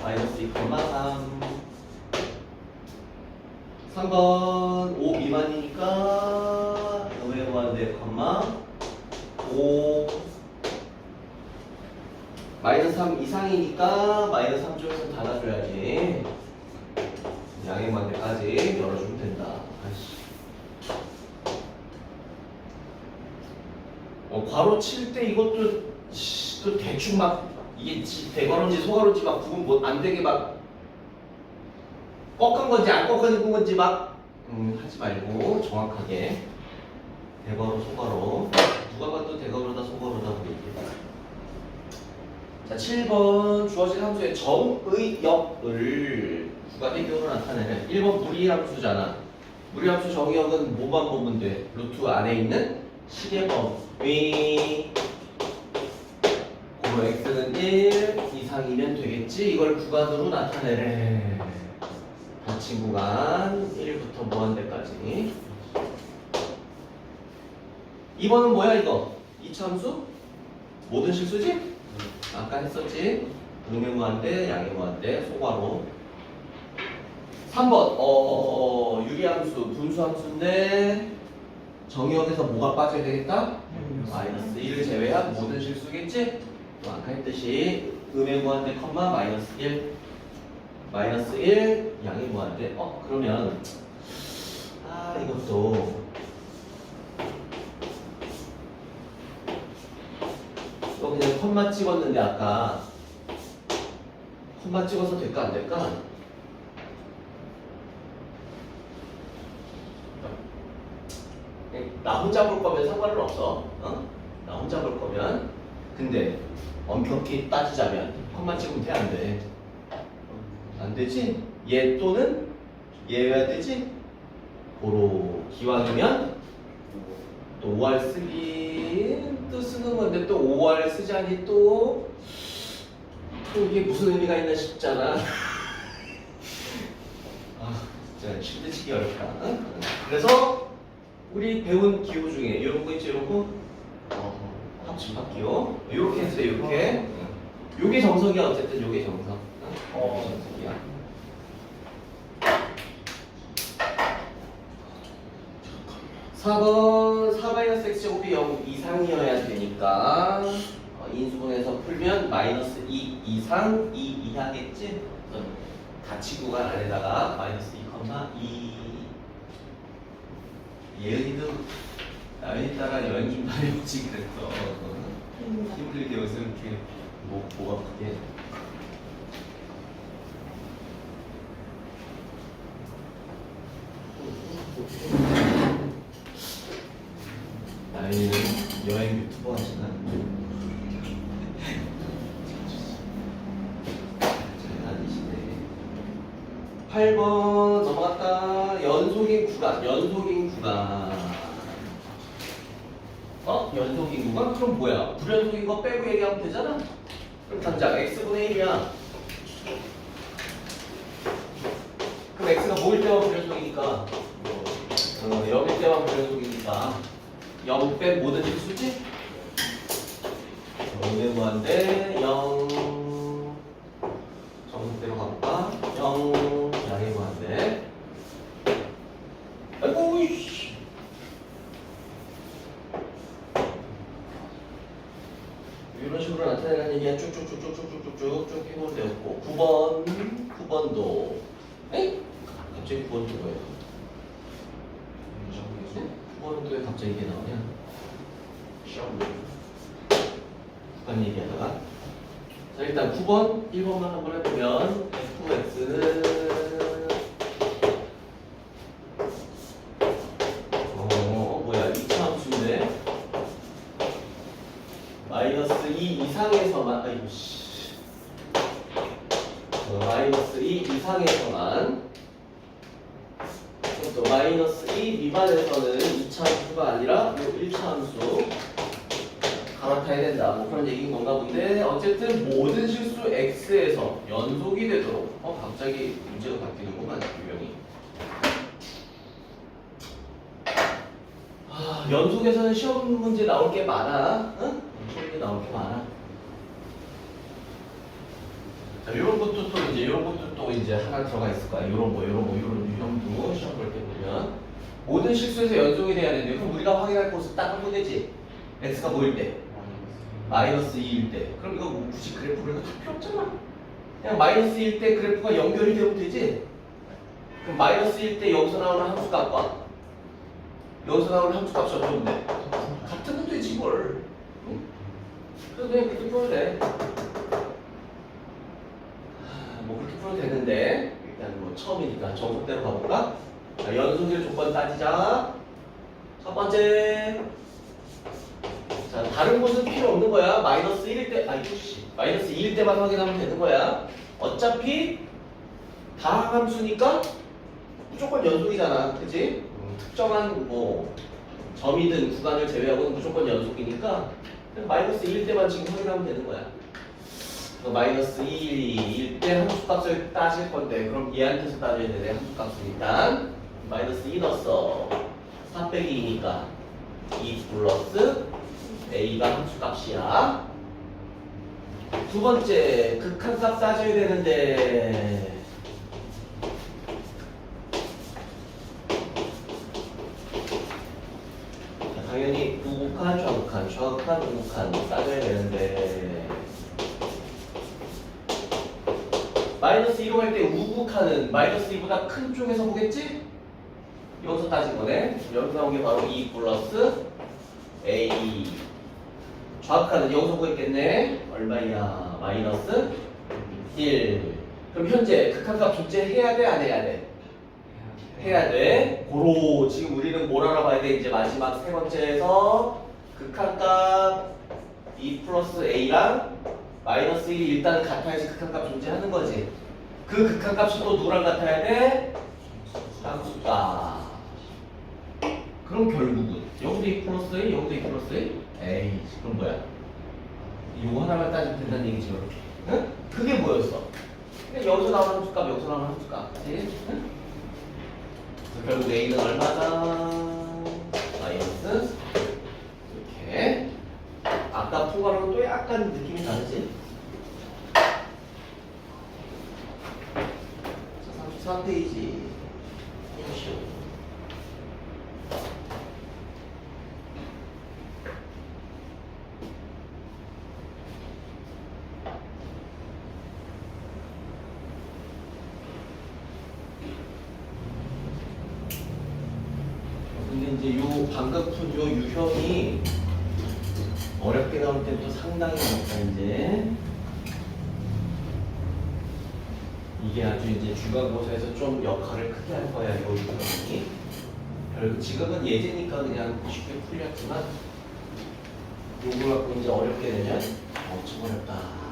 마이너스 2,3. 3번 5 미만이니까 음의 무한대, 5 마이너스 3 이상이니까 마이너스 3 쪽에서 닫아줘야지. 양의 무한대까지 열어주면 된다. 괄호 칠 때 이것도 또 대충 막 이게 대괄호인지 소괄호인지 막 구분 뭐 안 되게 막 꺾은 건지 안 꺾은 건지 막 하지 말고 정확하게 대괄호 소괄호 누가 봐도 대괄호다 소괄호다 보이게. 자 7번 주어진 함수의 정의역을 구간의 기호로 나타내는 1번 무리함수잖아. 무리함수 정의역은 뭐만 보면 돼? 루트 안에 있는 식의 범위. 고로 x는 1 이상이면 되겠지. 이걸 구간으로 나타내래. 닫힌 구간 1부터 무한대까지. 2번은 뭐야 이거? 이차함수? 모든 실수지? 아까 했었지? 음의 무한대, 양의 무한대, 소괄호. 3번 유리함수, 분수함수인데 정의역에서 뭐가 빠져야 되겠다? 마이너스 1을 제외한 모든 실수겠지? 또 아까 했듯이 음의 무한대, 마이너스 1 마이너스 1 양의 무한대. 그러면 이것도 또 그냥 컴마 찍었는데 아까 컴마 찍어서 될까 안 될까? 나 혼자 볼 거면 상관은 없어. 나 혼자 볼 거면. 근데 엄격히 따지자면 컴마 찍으면 돼 안 돼? 안 되지? 얘 또는 얘여야 되지? 고로 기왕이면 또 5할 쓰긴 또 쓰는 건데 또 5할 쓰자니 또 이게 무슨 의미가 있나 싶잖아. 진짜 힘들치기 어렵다. 그래서 우리 배운 기호 중에 이런 거 있죠, 이런 거? 합집합 기호. 이렇게 해서 이렇게. 요게 정석이야, 어쨌든 요게 정석. 정석이야. (4번) 4-x제곱이 0 이상이어야 되니까 인수분해서 풀면 마이너스 2 이상 2 이하겠지? 같이 구간 안에다가 마이너스 2,2 예은이도 나연이 따라 여행 좀 다녀오지 그랬어. 힘들게 여기서 이렇게 목 아프게. 나연이는 여행 유튜버 하시나? 잘 다니시네. 8번 넘어갔다. 연속인 구간. 연속 인구가? 그럼 뭐야? 불연속인 거 빼고 얘기하면 되잖아? 그럼 당장 x분의 1이야. 그럼 x가 뭐일 때만 불연속이니까 0일 때만 불연속이니까 0 뺀 모든 실수지? 0의 무한대 0 정석대로 가볼까? 0 양의 무한대 아이고 이씨 이런 식으로 나타내는 얘기야. 쭉쭉쭉쭉쭉쭉쭉쭉 해놓으면 되었고 9번도 에이? 갑자기 9번도 뭐예요? 9번은 왜 갑자기 이게 나오냐? 시험 국간 얘기하다가 자 일단 9번 1번만 한번 해보면 fx는 뭐야 2차 함수인데 마이너스 2 이상에서만 아이고 씨 마이너스 2 이상에서만 또 마이너스 2 미만에서는 2차 함수가 아니라 1차 함수 갈아타야 된다. 뭐 그런 얘기인 건가 본데 어쨌든 모든 실수 x에서 연속이 되도록 갑자기 문제가 바뀌는구만 유형이. 연속에서는 시험 문제 나올 게 많아. 응? 시험 문제 나올 게 많아. 자, 이런 것도 또 이제 이런 것도 또 이제 하나 들어가 있을 거야. 이런 유형도 시험 볼 때 보면 모든 실수에서 연속이 돼야 되는데 그럼 우리가 확인할 곳은 딱 한 번 되지. x가 뭐일 때? 마이너스 2일 때. 그럼 이거 뭐 굳이 그래프를 할 필요 없잖아. 그냥 마이너스 2일 때 그래프가 연결이 되면 되지. 그럼 마이너스 1일 때 여기서 나오는 함수 값과 여기서 나오는 함수 값이 어떤데? 같은 건 되지 뭘. 응? 그래서 그냥 그렇게 풀어도 돼. 뭐 그렇게 풀어도 되는데 일단 뭐 처음이니까 정석대로 가볼까? 자, 연속일 조건 따지자. 첫 번째. 자, 다른 곳은 필요 없는 거야. 마이너스 1일 때, 마이너스 2일 때만 확인하면 되는 거야. 어차피 다항함수니까 무조건 연속이잖아. 그치? 특정한 뭐 점이든 구간을 제외하고는 무조건 연속이니까 그냥 마이너스 2일 때만 지금 확인하면 되는 거야. 마이너스 2일 때 함수값을 따질 건데 그럼 얘한테서 따져야 되네. 함수값은 일단 마이너스 2 넣었어. 4 빼기 2니까 2 플러스 A가 함수값이야. 두 번째 극한값 따져야 되는데 당연히 우극한, 좌극한, 좌극한, 우극한 따져야 되는데 마이너스 2로 갈 때 우극한은 마이너스 2보다 큰 쪽에서 보겠지? 여기서 따진 거네. 여기서 나온 게 바로 2 플러스 A. 좌극한은 여기서 보겠겠네. 얼마야? 마이너스 1. 그럼 현재 극한값 존재해야 돼? 안 해야 돼? 해야 돼. 고로 지금 우리는 뭘 알아봐야 돼? 이제 마지막 세 번째에서 극한값 2 플러스 A랑 마이너스 1이 일단 같아야지 극한값 존재하는 거지. 그 극한값이 또 누구랑 같아야 돼? 함수값. 그럼 결국은 여기도 2 플러스 A, 여기도 2 플러스 A? 에이, 그럼 뭐야? 이거 하나만 따지면 된다는 얘기지, 이렇게. 응? 그게 뭐였어? 그러니까 여기서 나오는 함수값, 여기서 나오는 함수값. 그치? 응? 그래서 결국 A는 얼마다? 마이너스 이렇게. 아까 푼 거랑은 또 약간 느낌이 다르지? 자, 33페이지. 근데 이제 요 방금 푼 요 유형이 어렵게 나올 때 또 상당히 많다 이제. 이게 아주 이제 중간고사에서 좀 역할을 크게 할 거야 요 유형이. 결국 지금은 예제니까 그냥 쉽게 풀렸지만 요걸 갖고 이제 어렵게 되면 엄청 어렵다.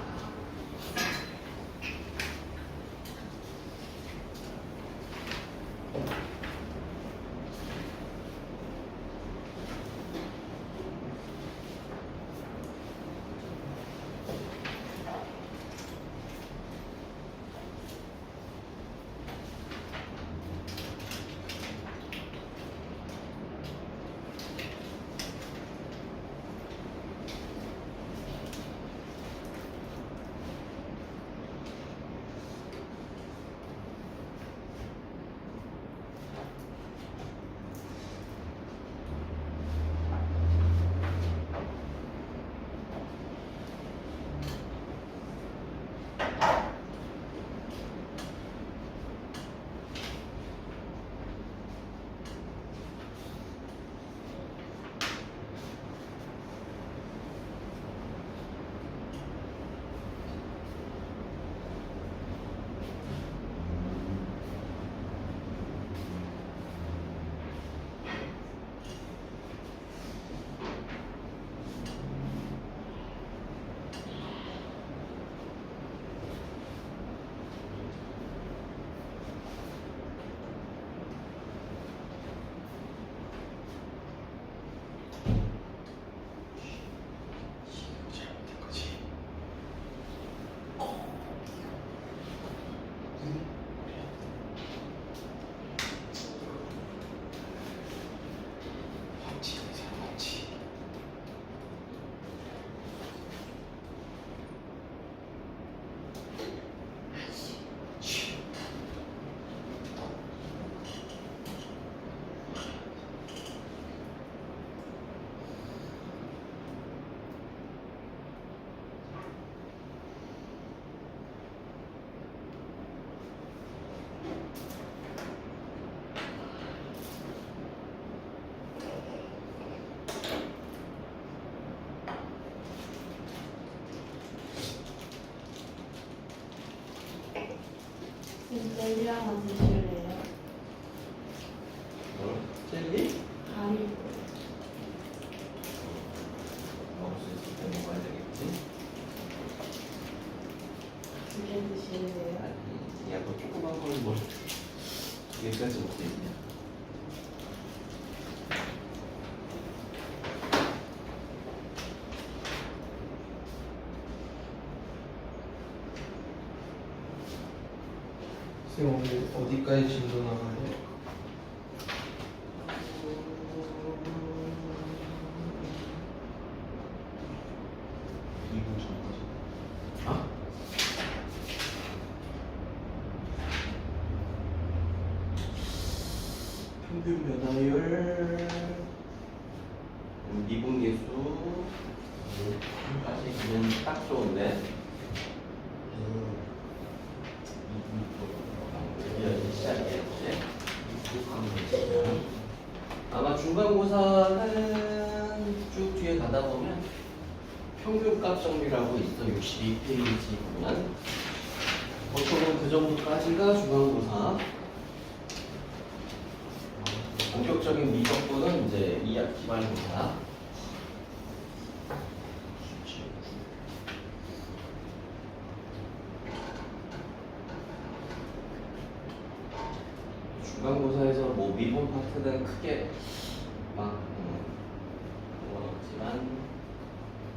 젤리 하나 드실래요? 젤리? 가리. 먹을 수 있을 때 먹어야 되겠지? 2개 드실래요? 아니, 야, 너 조그만 걸 뭘, 두 개까지 먹고 있냐? 쌤 오늘 어디까지 진도 나가요? 이분 전까지. 아? 평균 변화율, 미분계수, 까지는 딱 좋은데. 시작이었지. 아마 중간고사는 쭉 뒤에 가다 보면 평균값 정리라고 있어. 62페이지 보면 보통은 그 정도까지가 중간고사. 본격적인 미적분은 이제 2학 기말고사. 중간고사에서 뭐 미분 파트는 크게 막 그건 없지만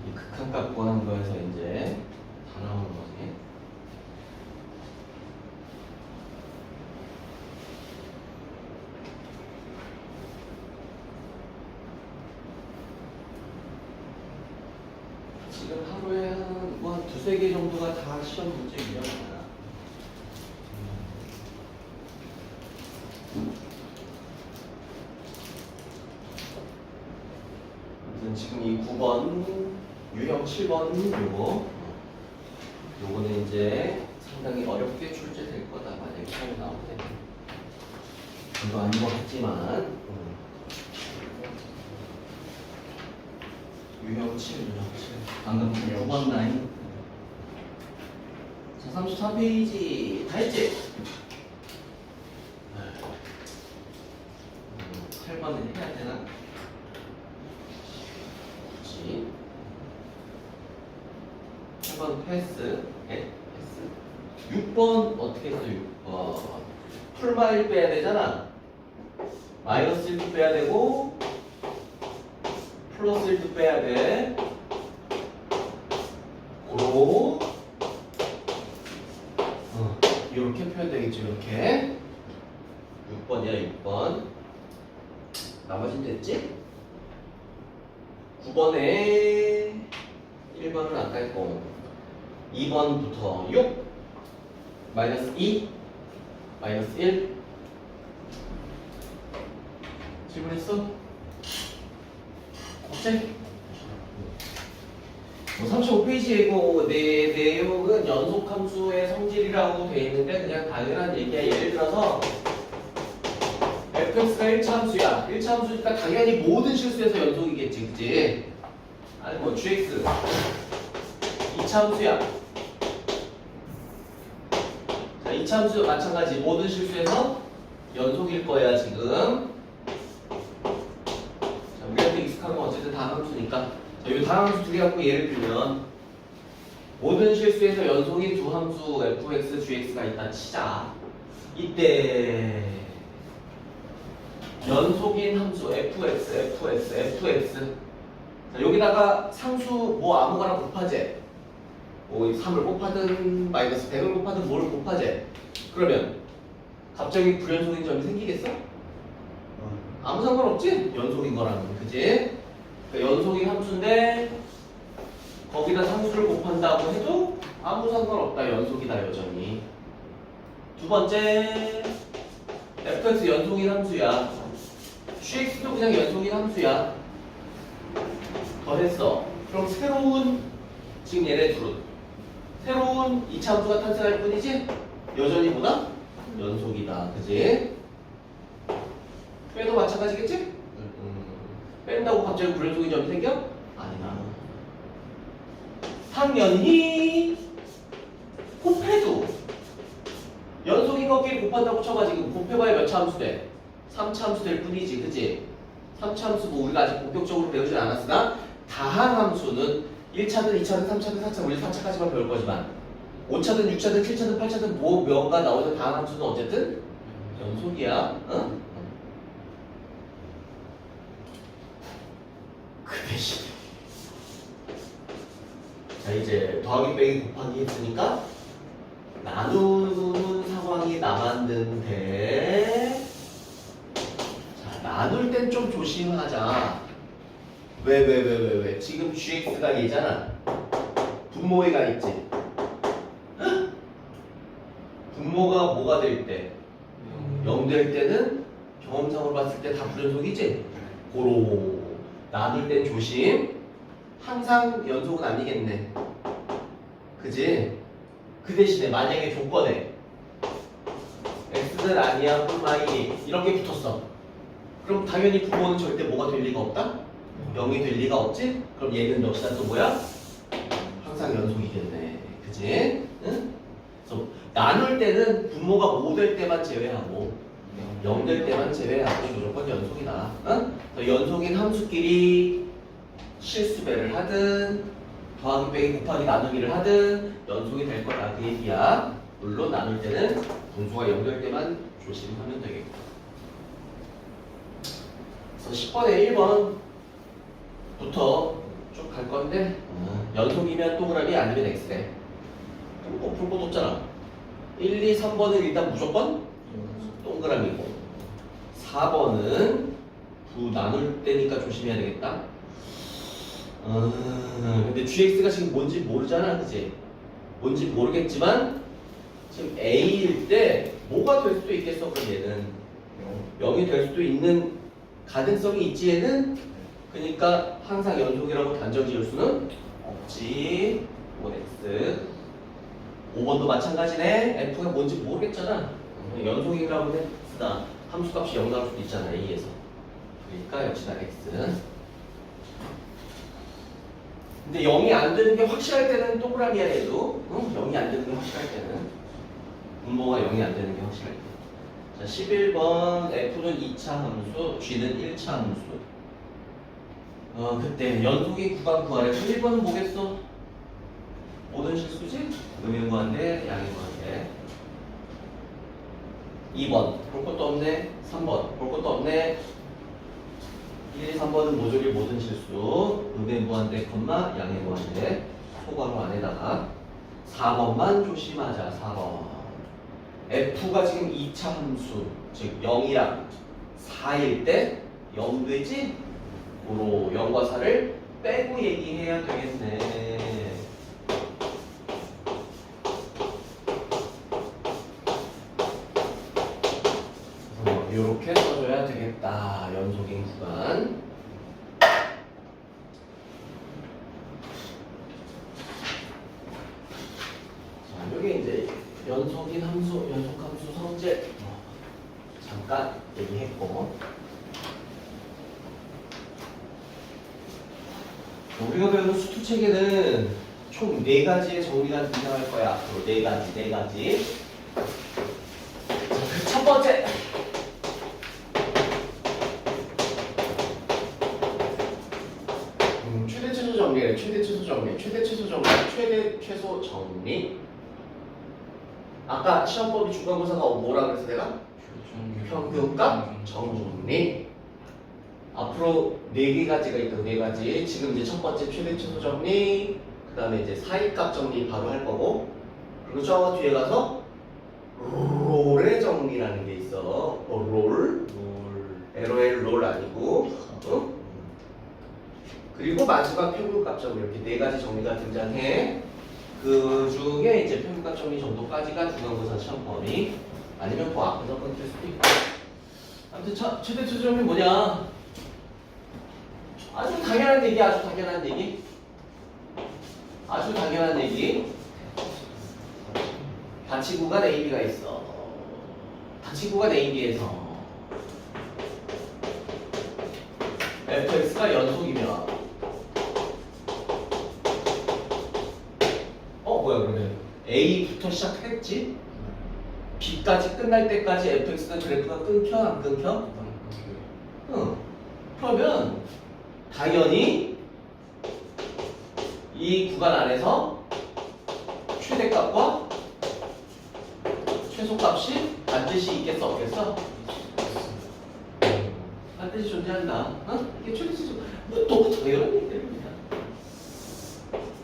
이 극한값 구하는 거에서 이제 다 나오는 거지. 지금 하루에 한 두세 개 정도가 다 시험 문제이야. 아무튼 지금 이 9번, 유형 7번 요거는 이제 상당히 어렵게 출제될 거다. 만약에 시험이 나올 때. 이거 아닌 것 같지만 유형 7, 유형 7. 방금 9번 라인. 자, 34페이지 다 했지? 8번은 해야 되나? 그렇지. 8번 패스. 네, 패스. 6번 어떻게 했어? 6번. 풀마일 빼야 되잖아. 마이너스 1도 빼야 되고 플러스 1도 빼야 돼. 고로 이렇게 표현되겠지. 이렇게 6번이야. 6번. 나머지는 됐지? 9번에 1번은 아까 했고 2번부터 6 마이너스 2 마이너스 1 질문했어? 없지? 35페이지이고 내 내용은 연속함수의 성질이라고 돼 있는데 그냥 당연한 얘기야. 예를 들어서 fx가 1차 함수야. 1차 함수니까 당연히 모든 실수에서 연속이겠지, 그치? 아니 뭐 gx 2차 함수야. 자, 2차 함수 마찬가지 모든 실수에서 연속일 거야 지금. 자, 우리한테 익숙한 건 어쨌든 다항 함수니까. 자, 이 다항 함수 두 개 갖고 예를 들면 모든 실수에서 연속인 두 함수 fx, gx가 있다 치자. 이때 연속인 함수 fx 자, 여기다가 상수 뭐 아무거나 곱하재 뭐 3을 곱하든 마이너스 100을 곱하든 뭐를 곱하재 그러면 갑자기 불연속인 점이 생기겠어? 아무 상관없지? 연속인 거라면 그지? 그러니까 연속인 함수인데 거기다 상수를 곱한다고 해도 아무 상관없다. 연속이다 여전히. 두 번째 fx 연속인 함수야. gx도 그냥 연속인 함수야. 더했어. 그럼 새로운 지금 얘네 둘은 새로운 2차 함수가 탄생할 뿐이지 여전히 뭐다? 연속이다. 그지? 빼도 마찬가지겠지? 뺀다고 갑자기 불연속인 점이 생겨? 아니다. 당연히 곱해도 연속인 거 이거끼리 곱한다고 쳐봐. 지금 곱해봐야 몇 차 함수 돼? 3차 함수 될 뿐이지, 그치? 3차 함수 뭐 우리가 아직 본격적으로 배우진 않았으나 다항 함수는 1차든 2차든 3차든 4차든 우리 4차까지만 배울 거지만 5차든 6차든 7차든 8차든 뭐 몇가 나오는 다항 함수는 어쨌든 연속이야. 응? 그 대신 자 이제 더하기 빼기 곱하기 했으니까 나누는 상황이 남았는데 자 나눌 땐 좀 조심하자. 왜? 지금 gx가 얘잖아. 분모에가 있지. 헉? 분모가 뭐가 될 때? 0 될 때는 경험상으로 봤을 때 다 불연속이지? 고로 나눌 땐 조심. 항상 연속은 아니겠네. 그지? 그 대신에 만약에 조건에 x는 아니야 y 이렇게 붙었어. 그럼 당연히 분모는 절대 뭐가 될 리가 없다? 0이 될 리가 없지? 그럼 얘는 역시나 또 뭐야? 항상 연속이겠네. 그지? 응? 그래서 나눌 때는 분모가 5 될 때만 제외하고 0 될 때만 제외하고 무조건 연속이다. 응? 연속인 함수끼리 실수배를 하든 더하기 빼기 곱하기 나누기를 하든 연속이 될 거다 그 얘기야. 물론 나눌 때는 분수가 0 될 때만 조심하면 되겠고. 그래서 10번에 1번부터 쭉 갈 건데 연속이면 동그라미 아니면 x래. 그럼 뭐 볼 것도 없잖아. 1, 2, 3번은 일단 무조건 동그라미고 4번은 부 나눌 때니까 조심해야 되겠다. 근데 gx가 지금 뭔지 모르잖아, 그치? 뭔지 모르겠지만 지금 a일 때 뭐가 될 수도 있겠어, 그럼 얘는 0이 될 수도 있는 가능성이 있지 얘는. 그러니까 항상 연속이라고 단정 지을 수는 없지. 5x 5번도 마찬가지네. f가 뭔지 모르겠잖아. 연속이라고 했으나 함수값이 0 나올 수도 있잖아 a에서. 그러니까 역시나 x. 근데 0이 안 되는 게 확실할 때는 동그라미야 해도 0이 안 되는 게 확실할 때는 분모가 0이 안 되는 게 확실할 때. 자 11번 f는 2차 함수, g는 1차 함수. 그때 연속의 구간 구하래. 1번은 뭐겠어? 모든 실수지? 음의 무한대, 양의 무한대. 2번 볼 것도 없네. 3번 볼 것도 없네. 1, 2, 3번은 모조리 모든 실수. 음의 무한대, 양의 무한대. 소괄호 안에다가 4번만 조심하자. 4번 f가 지금 2차 함수 즉 0이랑 4일 때 0 되지? 고로 0과 4를 빼고 얘기해야 되겠네. 이렇게 써줘야 되겠다. 연속인 구간. 자, 여기 이제 연속인 함수, 연속함수 성질 잠깐 얘기했고, 우리가 배우는 수투 체계는 총 4가지의 정리가 등장할 거야. 앞으로 4가지. 자, 그 첫 번째. 최대 최소 정리래. 최대 최소 정리. 아까 시험법이 중간고사가 뭐라 그랬어 내가? 평균값 정리. 앞으로 4가지가 있다고. 4가지. 지금 이제 첫 번째 최대 최소 정리, 그 다음에 이제 사이값 정리 바로 할 거고, 그리고 저 뒤에 가서 롤의 정리라는 게 있어. 롤. LOL 롤 아니고. 그리고 마지막 평균값 정리. 이렇게 4가지 정리가 등장해. 그 중에 이제 평균값 정리 정도까지가 중간고사 시험범위. 아니면 그 앞에서 끊길 수도 있고. 아무튼 최대 최소 정리 뭐냐? 아주 당연한 얘기. 아주 당연한 얘기. 닫힌 구간 AB가 있어. 닫힌 구간 AB에서 fx가 연속이면 뭐야 그러면 A부터 시작했지? b까지 끝날 때까지 fx는 그래프가 끊겨 안 끊겨? 응. 그러면 당연히 이 구간 안에서 최대값과 최소값이 반드시 있겠어 없겠어? 반드시 존재한다. 어? 이게 최대값이 너무 당연한 얘기입니다.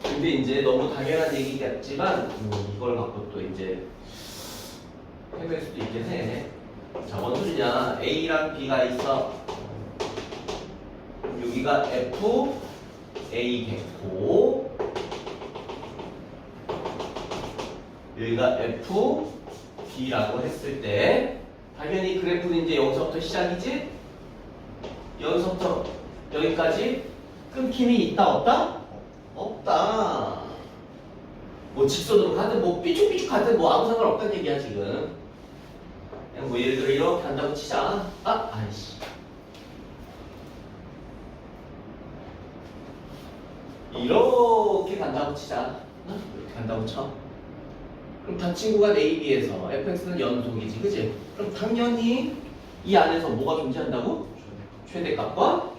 근데 이제 너무 당연한 얘기 같지만 이걸 갖고 또 이제 해볼 수도 있긴 해. 자, 뭔 소리냐? A랑 B가 있어. 여기가 F, A겠고 여기가 F, B라고 했을 때 당연히 그래프는 이제 여기서부터 시작이지? 여기서부터 여기까지 끊김이 있다 없다? 없다. 뭐 직선으로 가든 뭐 삐죽삐죽 가든 뭐 아무 상관없다는 얘기야 지금. 그냥 뭐 예를 들어 이렇게 한다고 치자. 아이씨. 이렇게 간다고 치자. 이렇게 간다고 쳐. 그럼 다 친구가 A, B에서 fx는 연속이지, 그지? 그럼 당연히 이 안에서 뭐가 존재한다고? 최대값과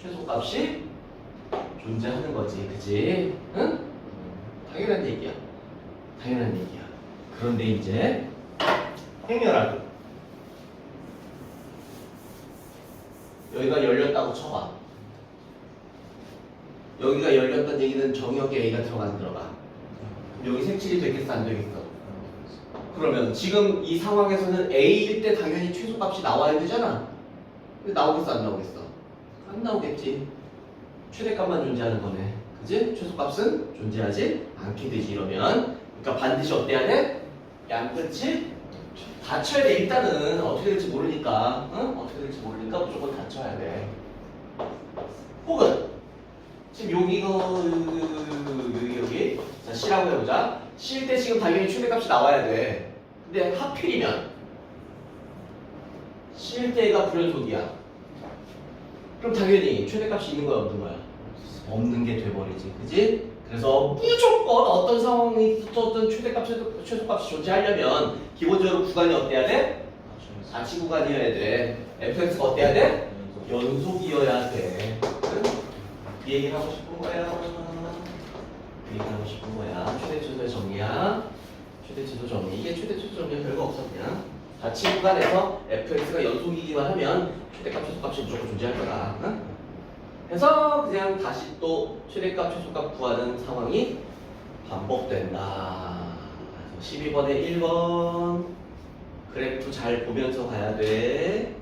최소값이 존재하는 거지, 그지? 응? 당연한 얘기야. 당연한 얘기야. 그런데 이제 행렬하고 여기가 열렸다고 쳐봐. 여기가 열렸다는 얘기는 정역에 A가 들어가 안 들어가? 여기 색칠이 되겠어 안 되겠어? 그러면 지금 이 상황에서는 A일 때 당연히 최소값이 나와야 되잖아. 근데 나오겠어 안 나오겠어? 안 나오겠지. 최대값만 존재하는 거네. 그지? 최소값은 존재하지 않게 되지 이러면. 그러니까 반드시 어때야 돼? 양끝이 닫혀야 돼. 일단은 어떻게 될지 모르니까. 응? 어떻게 될지 모르니까 무조건 닫혀야 돼. 혹은 지금 여기가 여기 자 C라고 해보자. C일 때 지금 당연히 최대값이 나와야 돼. 근데 하필이면 C일 때가 불연속이야. 그럼 당연히 최대값이 있는 거야 없는 거야? 없는 게 돼버리지, 그지? 그래서 무조건 어떤 상황이 있었든 최대값, 최소값이 존재하려면 기본적으로 구간이 어때야 돼? 같이 구간이어야 돼. fx가 어때야 돼? 연속이어야 돼. 이 얘기를 하고 싶은 거야. 이 얘기를 하고 싶은 거야. 최대 최소 정리야. 최대 최소 정리. 이게 최대 최소 정리는 별거 없어 그냥. 같이 구간에서 fx가 연속이기만 하면 최대값, 최소값이 무조건 존재할 거다. 응? 그래서 그냥 다시 또 최대값, 최소값 구하는 상황이 반복된다. 12번에 1번 그래프 잘 보면서 가야 돼.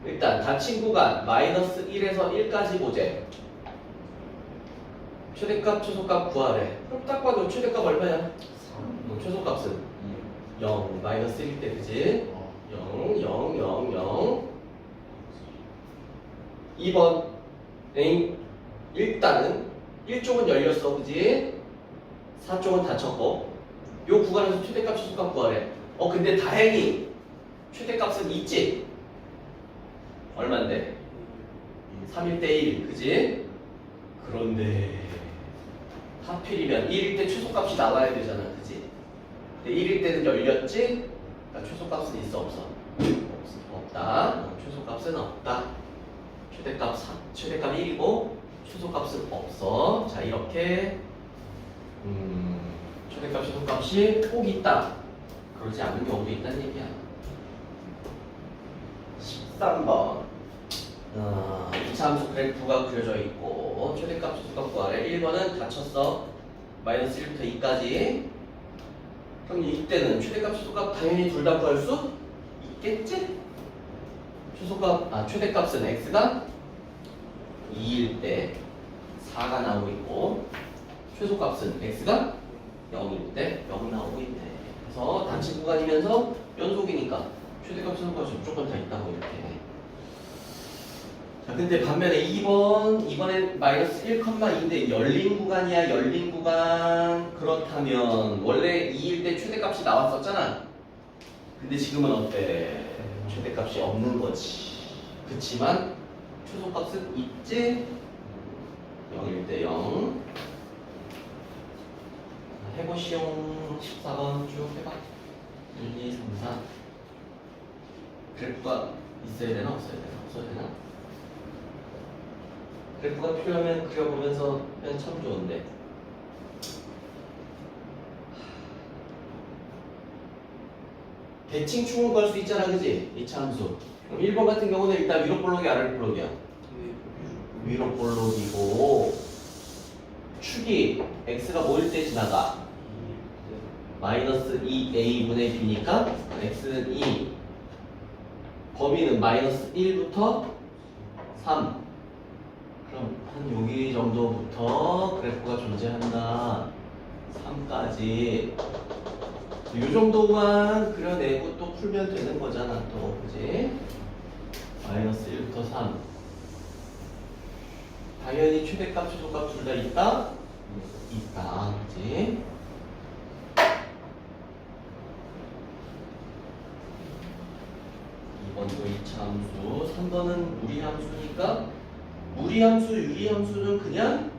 일단 닫힌 구간 마이너스 1에서 1까지 보재. 최대값, 최소값 구하래. 그럼 딱 봐도 최대값 얼마야? 최소값은 0, 마이너스 1일 때 그지? 0, 0, 0, 0 2번 일단은 1쪽은 열렸어 그지? 4쪽은 닫혔고 요 구간에서 최대값, 최소값 구하래. 근데 다행히 최대값은 있지? 얼만데? 3일 때 1 그지? 그런데 하필이면 1일 때 최소값이 나와야 되잖아 그지? 근데 1일 때는 열렸지? 그러니까 최소값은 있어 없어? 없다. 최소값은 없다. 최대값 1이고 최소값은 없어. 자 이렇게 최대값, 최소값이 꼭 있다. 그러지 않은 경우도 있다는 얘기야. 13번 이차함수 그래프가 그려져 있고 최대값, 최소값 구하래. 1번은 닫혔어. 마이너스 1부터 2까지. 그럼 이때는 최대값, 최소값 당연히 둘 다 구할 수 있겠지? 최대값은 x가 2일 때 4가 나오고 있고 최소값은 x가 0일 때 0 나오고 있네. 그래서 단체 구간이면서 연속이니까 최대값, 최소값이 무조건 다 있다고 이렇게. 자, 근데 반면에 2번엔 마이너스 1,2인데 열린 구간이야. 열린 구간. 그렇다면 원래 2일 때 최대값이 나왔었잖아. 근데 지금은 어때? 최대값이 없는 거지. 그치만 최소값은 있지? 0일 때 0. 해보시용 14번 쭉 해봐. 1, 2, 3, 4 그래프가 있어야 되나 없어야 되나 없어야 되나? 그래프가 필요하면 그려보면서 하면 참 좋은데 대칭충을 구할 수 있잖아 그지? 이차 함수 그럼 1번 같은 경우는 일단 위로 볼록이 아래로 볼록이야 위로 볼록이고 축이 x가 뭐일 때 지나가? 마이너스 2a분의 b니까 x는 2 범위는 마이너스 1부터 3 그럼 한 여기 정도부터 그래프가 존재한다 3까지 이 정도만 그려내고 또 풀면 되는 거잖아 또 그지? 마이너스 1부터 3 당연히 최대값 최소값 둘 다 있다? 있다 그지? 2번도 2차 함수 3번은 무리함수니까 무리함수, 유리함수는 그냥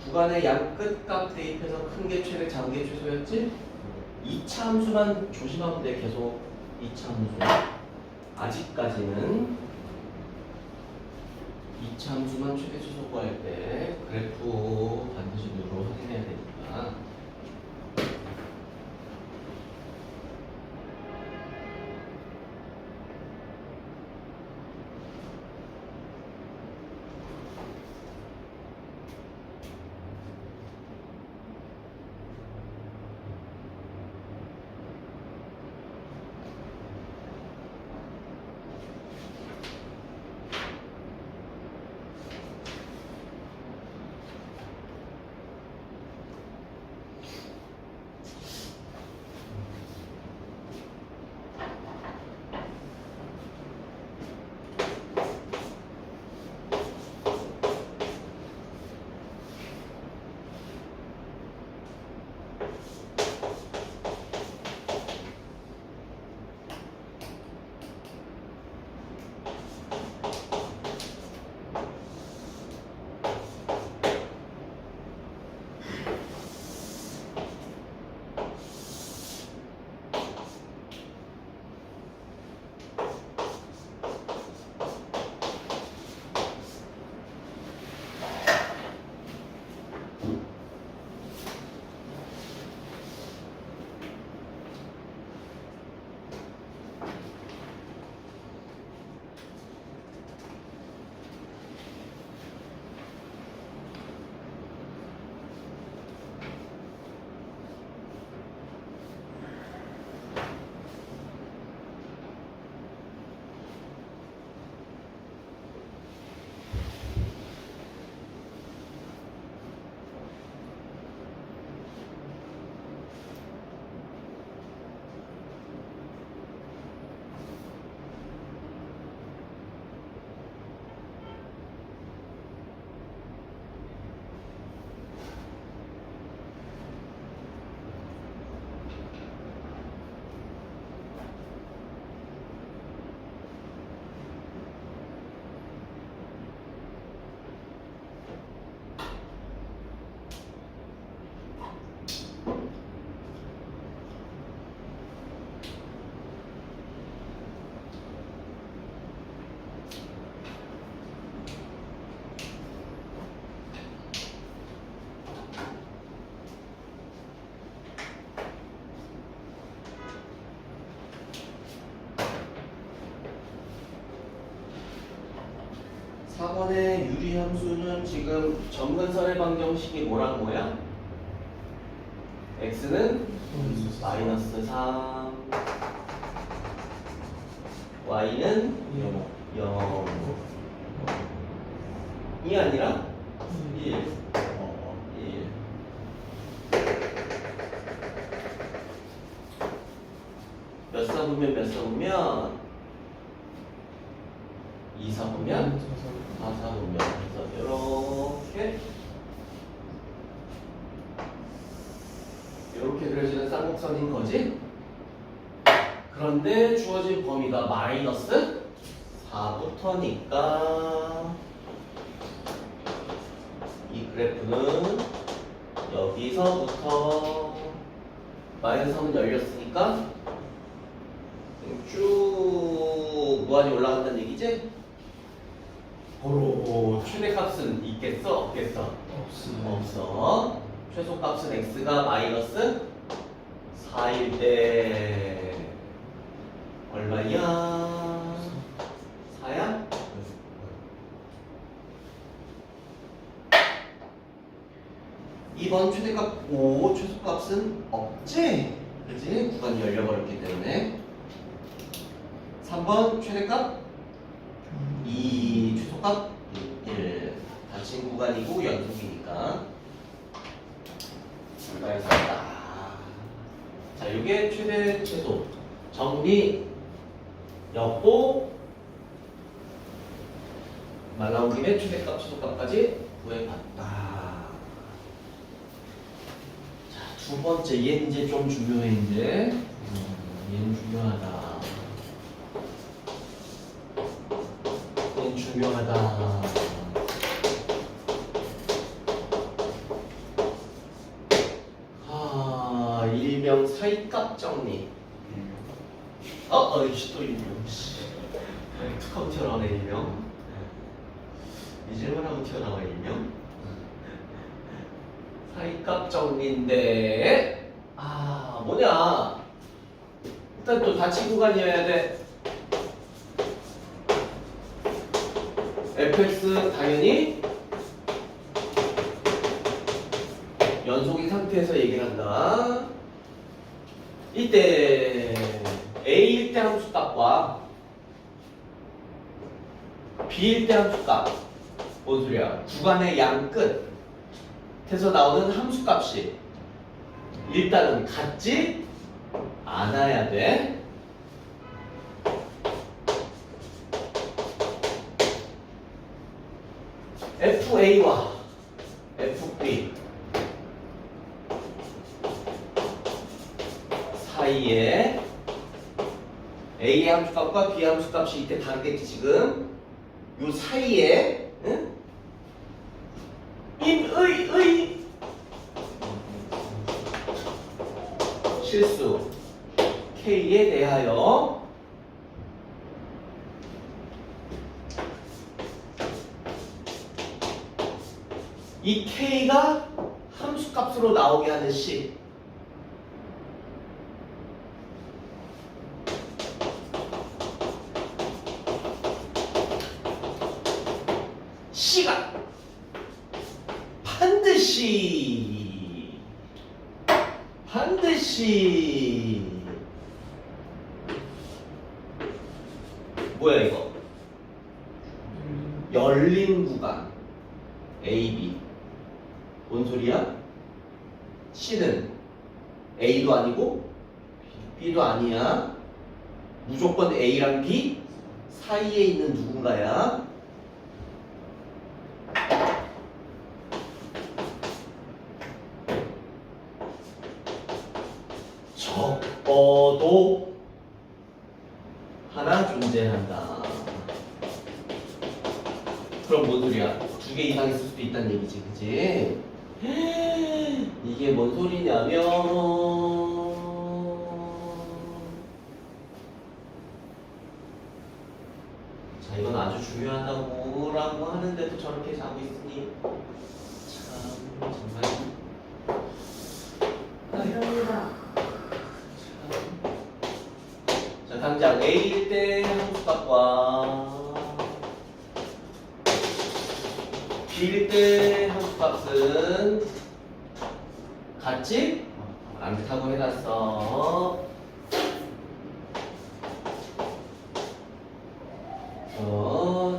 구간의 양 끝값 대입해서 큰 게 최대, 작은 게 최소였지? 2차 함수만 조심하면 돼 계속 2차 함수 아직까지는 2차 함수만 최대 최소 구할 때 그래프 반드시 누로 확인해야 되니까 사번의 유리함수는 지금 점근선의 방정식이 뭐란 거야? x는 마이너스 3 y는 0이 아니라 1 1 몇 사보면 몇 사보면 2 사보면 4 사보면 그래서 이렇게 그려지는 쌍곡선인 거지? 그런데 주어진 범위가 마이너스 4부터니까 이 그래프는 여기서부터 마이너스 3은 열렸으니까 쭉 무한히 올라간다는 얘기지? 바로 최대값은 있겠어? 없겠어? 없어요. 없어. 최소값은 x가 마이너스 4일 때 얼마야? 4야? 2번 최대값 5, 최소값은 없지? 그지? 구간이 열려버렸기 때문에 3번 최대값 2, 최소값 1 닫힌 구간이고 연속이니까 불가에서 왔다. 자, 이게 최대 최소 정리 였고 말 나온 김에 최대값 최소값까지 구해봤다. 두 번째, 얘는 이제 좀 중요해, 이제. 얘는 중요하다. 얘는 중요하다. 일명 사이값 정리. 어이씨, 또 일명. 툭 하고 튀어나오네, 일명. 이질만 하고 튀어나와, 일명. 사이값 정리인데 뭐냐 일단 또 닫힌 구간이어야 돼. fx 당연히 연속인 상태에서 얘기를 한다. 이때 a일 때 함수값과 b일 때 함수값 뭔 소리야? 구간의 양 끝 에서 나오는 함수값이 일단은 같지 않아야 돼. FA와 FB 사이에 A 함수값과 B 함수값이 이때 다르겠지 지금. 요 사이에 응? 인의 실수 K에 대하여 이 K가 함수값으로 나오게 하는 식 시간 반드시 뭐야 이거? 열린 구간 AB 뭔 소리야? C는 A도 아니고 B도 아니야. 무조건 A랑 B 사이에 있는 누군가야. 적어도 하나 존재한다. 그럼 뭔 소리야? 두 개 이상 있을 수도 있다는 얘기지, 그치? 이게 뭔 소리냐면 자, 이건 아주 중요하다고 라고 하는데도 저렇게 자고 있으니 참 정말 감사합니다. 자, 당장 A일 때 함수값과 B일 때 함수값은 같지? 않다고 해놨어.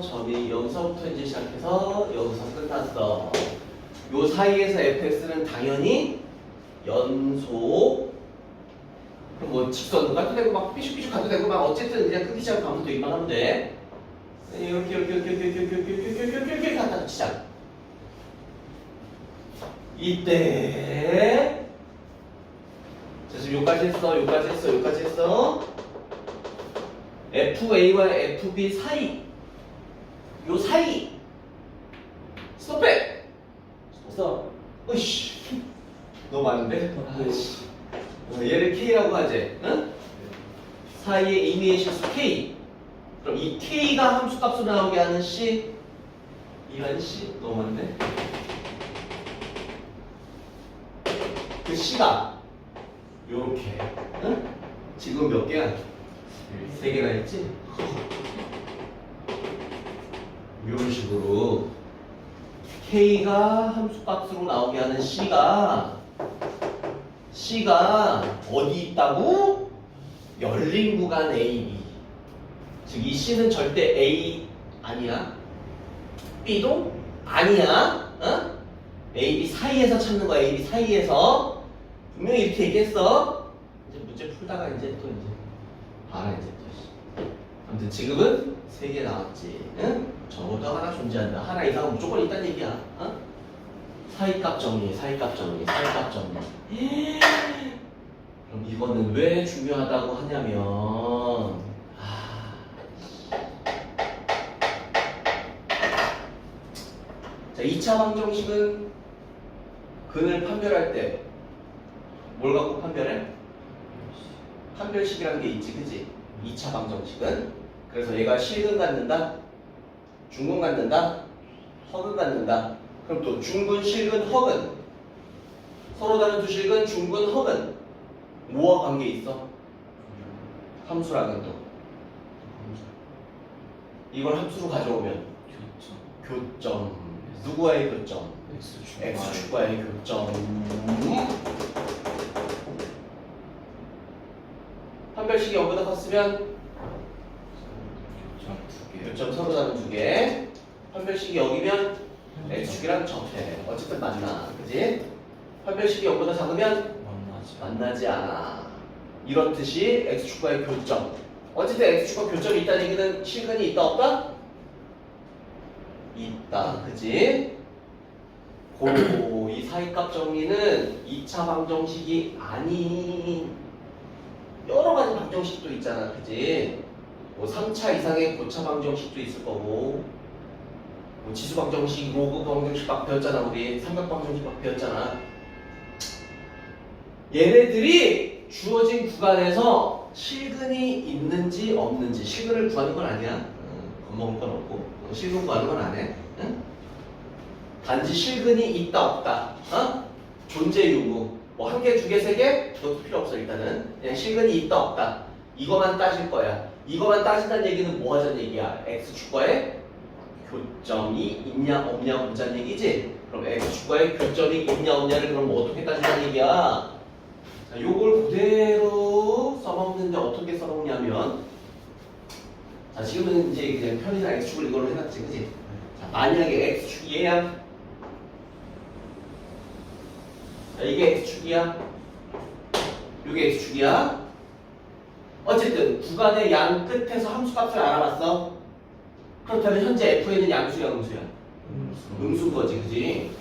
점이 여기서부터 이제 시작해서 여기서 끝났어. 요 사이에서 fx는 당연히 연속. 그럼 뭐 직선도 가도 되고 막 삐죽삐죽 가도 되고 막 어쨌든 그냥 끝이 시작 가면 되기만 하면 돼. 이렇게 갖다 치자. 이때 자 지금 여기까지 했어. FA와 FB 사이 요 사이 스톱해. 스톱. 으이씨 너무 많은데? 아이씨 얘를 K라고 하지. 응? 사이에 임의의 실수 K. 그럼 이 K가 함수값으로 나오게 하는 C 이런 C 너무 많네. 그 C가 요렇게 응? 지금 몇 개야? 3개가 있지? 이런 식으로 K가 함수값으로 나오게 하는 C가 어디 있다고? 열린 구간 A, B. 즉 이 C는 절대 A 아니야. B도 아니야. 어? A, B 사이에서 찾는 거야. A, B 사이에서. 분명히 이렇게 얘기했어. 이제 문제 풀다가 이제 또 이제 봐라 이제 또. 아무튼 지금은 3개 나왔지. 응? 적어도 하나 존재한다. 하나 이상은 무조건 있다는 얘기야. 어? 사이값 정리, 사이값 정리, 사이값 정리. 그럼 이거는 왜 중요하다고 하냐면 자, 2차 방정식은 근을 판별할 때 뭘 갖고 판별해? 판별식이라는 게 있지, 그치? 2차 방정식은. 그래서 얘가 실근 갖는다, 중근 갖는다, 허근 갖는다. 그럼 또 중근, 실근, 허근. 서로 다른 두 실근, 중근, 허근. 뭐와 관계 있어? 함수랑은 또. 이걸 함수로 가져오면 교점. 누구와의 교점? X축과의 교점. 판별식이 0보다 컸으면 교점 서로 다른 2개. 판별식이 0이면 X축이랑 접해. 어쨌든 만나. 그지? 판별식이 0보다 작으면 만나지 않아. 이렇듯이 X축과의 교점. 어쨌든 X축과 교점이 있다는 얘기는 실근이 있다 없다? 있다. 그지? 고로 이 사이값 정리는 2차 방정식이 아닌 여러 가지 방정식도 있잖아. 그지? 뭐 3차 이상의 고차 방정식도 있을 거고 뭐 지수 방정식, 로그 방정식 막 배웠잖아. 우리 삼각 방정식 막 배웠잖아. 얘네들이 주어진 구간에서 실근이 있는지 없는지 실근을 구하는 건 아니야. 겁먹을 건 없고 실근 구하는 건 안 해. 응? 단지 실근이 있다 없다. 어? 존재 유무. 뭐 1개, 2개, 3개? 그것도 필요 없어. 일단은 그냥 실근이 있다 없다. 이거만 따질 거야. 이거만 따진다는 얘기는 뭐 하자는 얘기야? X축과의 교점이 있냐 없냐 보자는 얘기지? 그럼 X축과의 교점이 있냐 없냐를 그럼 뭐 어떻게 따진다는 얘기야? 자, 요걸 그대로 써먹는데 어떻게 써먹냐면 자, 지금은 이제 그냥 편의상 X축을 이걸로 해놨지, 그치? 자, 만약에 X축이 얘야. 자, 이게 X축이야. 요게 X축이야. 어쨌든 구간의 양 끝에서 함수값을 알아봤어. 그렇다면 현재 F는 양수야, 음수야? 음수인 거지, 그치?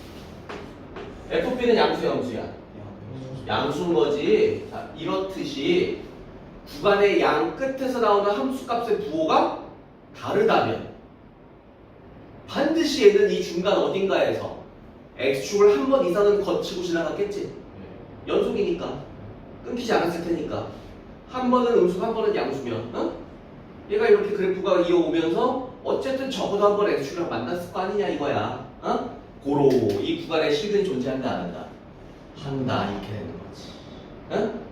FB는 양수야, 음수야? 양수인 거지. 자, 이렇듯이 구간의 양 끝에서 나오는 함수값의 부호가 다르다면 반드시 얘는 이 중간 어딘가에서 X축을 한 번 이상은 거치고 지나갔겠지. 연속이니까 끊기지 않았을 테니까 한 번은 음수 한 번은 양수면 어? 얘가 이렇게 그래프가 이어오면서 어쨌든 적어도 한 번 X축이랑 만났을 거 아니냐 이거야. 어? 고로 이 구간에 실근이 존재한다 안 한다? 한다. 이렇게 되는 거지. 어?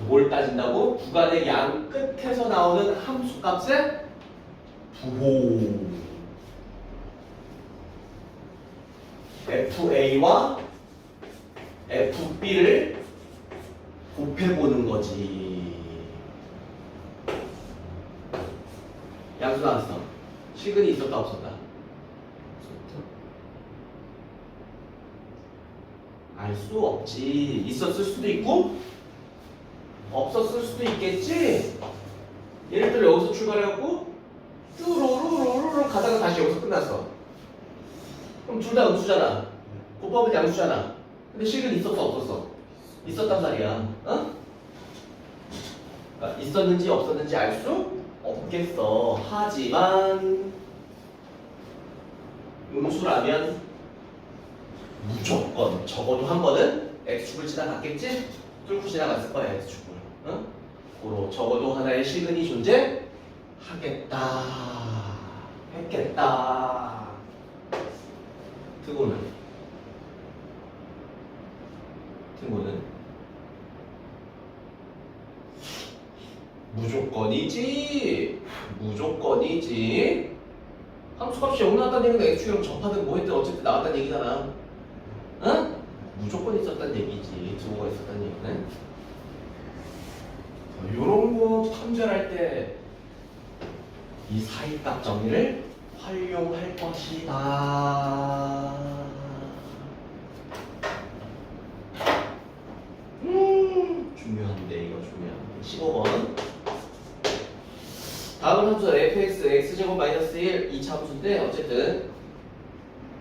뭘 따진다고? 구간의 양 끝에서 나오는 함수값의 부호 FA와 FB를 곱해보는 거지. 양수 나왔어. 실근이 있었다 없었다? 알 수 없지. 있었을 수도 있고 없었을 수도 있겠지. 예를 들어 여기서 출발해갖고 쭈루루루루루 가다가 다시 여기서 끝났어. 그럼 둘 다 음수잖아. 곱하면 양수잖아. 근데 실근 있었어 없었어? 있었단 말이야. 어? 그러니까 있었는지 없었는지 알 수 없겠어. 하지만 음수라면 무조건 적어도 한 번은 X축을 지나갔겠지? 뚫고 지나갔을 거야 X축을. 응? 고로 적어도 하나의 실근이 존재하겠다. 했겠다. 등고는 무조건이지. 무조건이지. 함수값이 0 나왔다는 얘기는 X축이랑 접하든 뭐 했든 어쨌든 나왔다는 얘기잖아. 응? 무조건 있었다는 얘기지. 증거가 있었다는 얘기는. 요런 거 탐절할 때 이 사이값 정리를 활용할 것이다. 중요한데 이거 중요한데. 15번. 다음 함수 fx x제곱 마이너스 1 2차 함수인데 어쨌든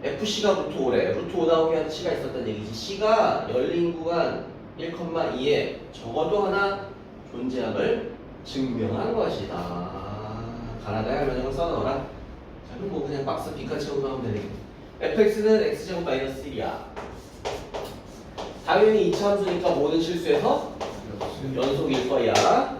fc가 루트 5래. 루트 5 나오게 하는 c가 있었다는 얘기지. c가 열린 구간 1,2에 적어도 하나 존재함을 증명한 것이다. 가나다의 면역을 써넣어라. 자, 그럼 뭐 그냥 막상 빈칸 채우고 하면 되겠네. fx는 x제곱 마이너스 1이야. 당연히 2차 함수니까 모든 실수에서 연속일 거야.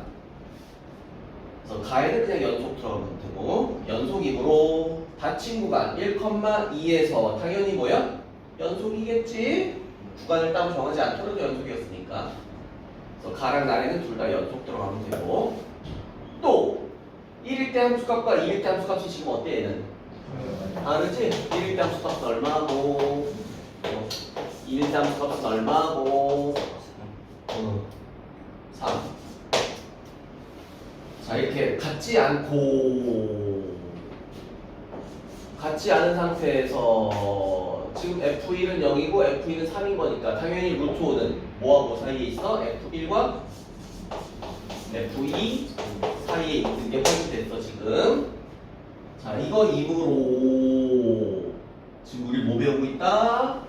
그래서 가에는 그냥 연속 들어가면 되고 연속이므로 닫힌 구간 1,2에서 당연히 뭐야? 연속이겠지? 구간을 따로 정하지 않더라도 연속이었으니까. 그래서 가랑 나래는 둘 다 연속 들어가면 되고 또 1일 때 함수값과 2일 때 함수값이 지금 어때 얘는? 다르지? 1일 때 함수값은 얼마고 2일 때 함수값은 얼마고 3. 자 이렇게 같지 않고 같지 않은 상태에서 지금 F1은 0이고 F2는 3인 거니까 당연히 루트 5는 뭐와 뭐 사이에 있어? F1과 F2 사이에 있는 게 확인됐어 지금. 자 이거 이후로 지금 우리 뭐 배우고 있다?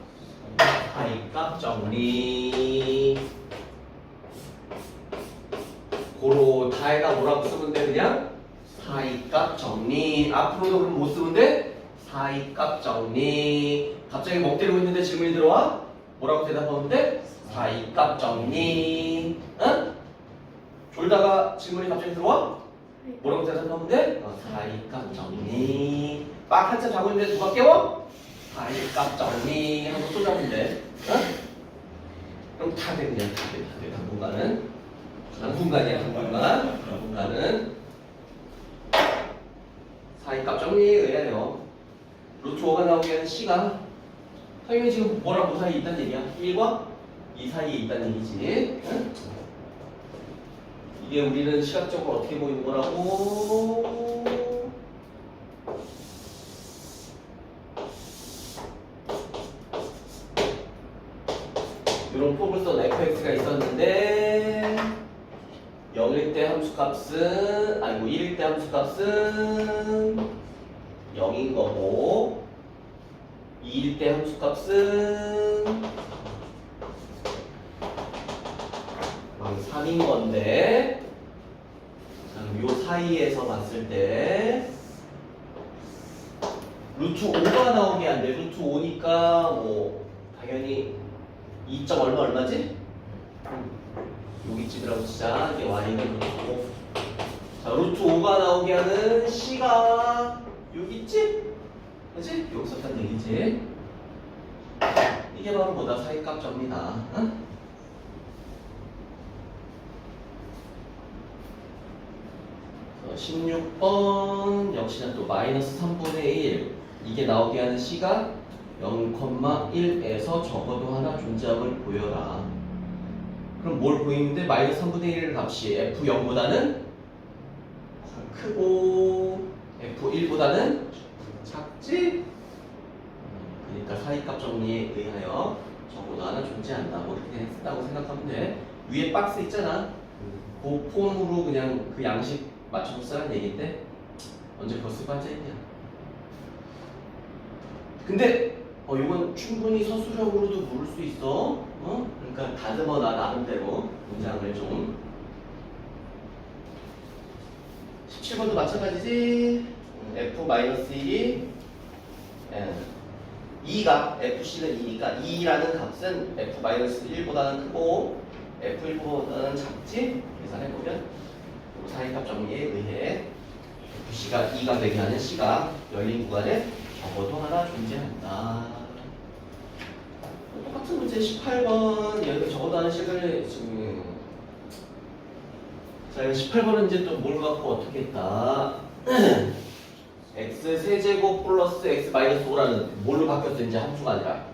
사이값 정리. 고로 다에다 뭐라고 쓰면 돼 그냥? 사이값 정리. 앞으로도 그럼 뭐 쓰면 돼? 사이값 정리. 갑자기 멍 때리고 있는데 질문이 들어와? 뭐라고 대답하면 돼? 사이값 정리. 응? 졸다가 질문이 갑자기 들어와? 뭐라고 대답하면 돼? 사이값 정리. 막 한참 자고 있는데 누가 깨워? 사이값 정리 하고 또 자면 돼. 응? 그럼 다 돼 그냥 다 돼. 당분간은 당분간이야 당분간. 당분간은 사이값 정리해야 돼요. 루트 5가 나오게 하는 C가 당연히 지금 뭐랑 뭐 사이에 있다는 얘기야? 1과 2 사이에 있다는 얘기지. 응? 이게 우리는 시각적으로 어떻게 보이는 거라고? 이런 폼을 써 fx가 있었는데 0일 때 함수값은 아니고 1일 때 함수값은 0인 거고 2일 때 함수값은 3인 건데 자, 그럼 요 사이에서 봤을 때 루트 5가 나오게 안 돼. 루트 5니까 뭐 당연히 2. 얼마지? 여기쯤이라고 치자. 이게 y는 루트 5. 자, 루트 5가 나오게 하는 c가 여기 있지? 그치? 여기 있었단 얘기지. 이게 바로 뭐다? 사이값 접니다. 응? 16번 역시나 또 마이너스 3분의 1 이게 나오게 하는 c가 0,1에서 적어도 하나 존재함을 보여라. 그럼 뭘 보이는데 마이너스 3분의 1 값이 F0보다는 크고 F1보다는 작지? 그러니까 사이값 정리에 의하여 적어도 하나 존재한다. 뭐 이렇게 했다고 생각하면 돼. 위에 박스 있잖아. 그 폼으로 그냥 그 양식 맞춰서 쓰라는 얘기인데 언제 벌써 반짝이냐. 근데 이건 충분히 서술형으로도 물을 수 있어. 그러니까 다듬어 나 나름대로 문장을 좀. 17번도 마찬가지지. F-1이 2가 FC는 2니까 2라는 값은 F-1보다는 크고 F1보다는 작지? 계산해보면 사이값 정리에 의해 FC가 2가 되게 하는 C가 열린 구간에 적어도 하나 존재한다. 똑같은 문제 18번 여기 적어도 하는 식을 지금 자, 18번은 이제 또 뭘 갖고 어떻게 했다? x 세제곱 플러스 x 마이너스 5라는 뭘로 바뀌었어? 이제 함수가 아니라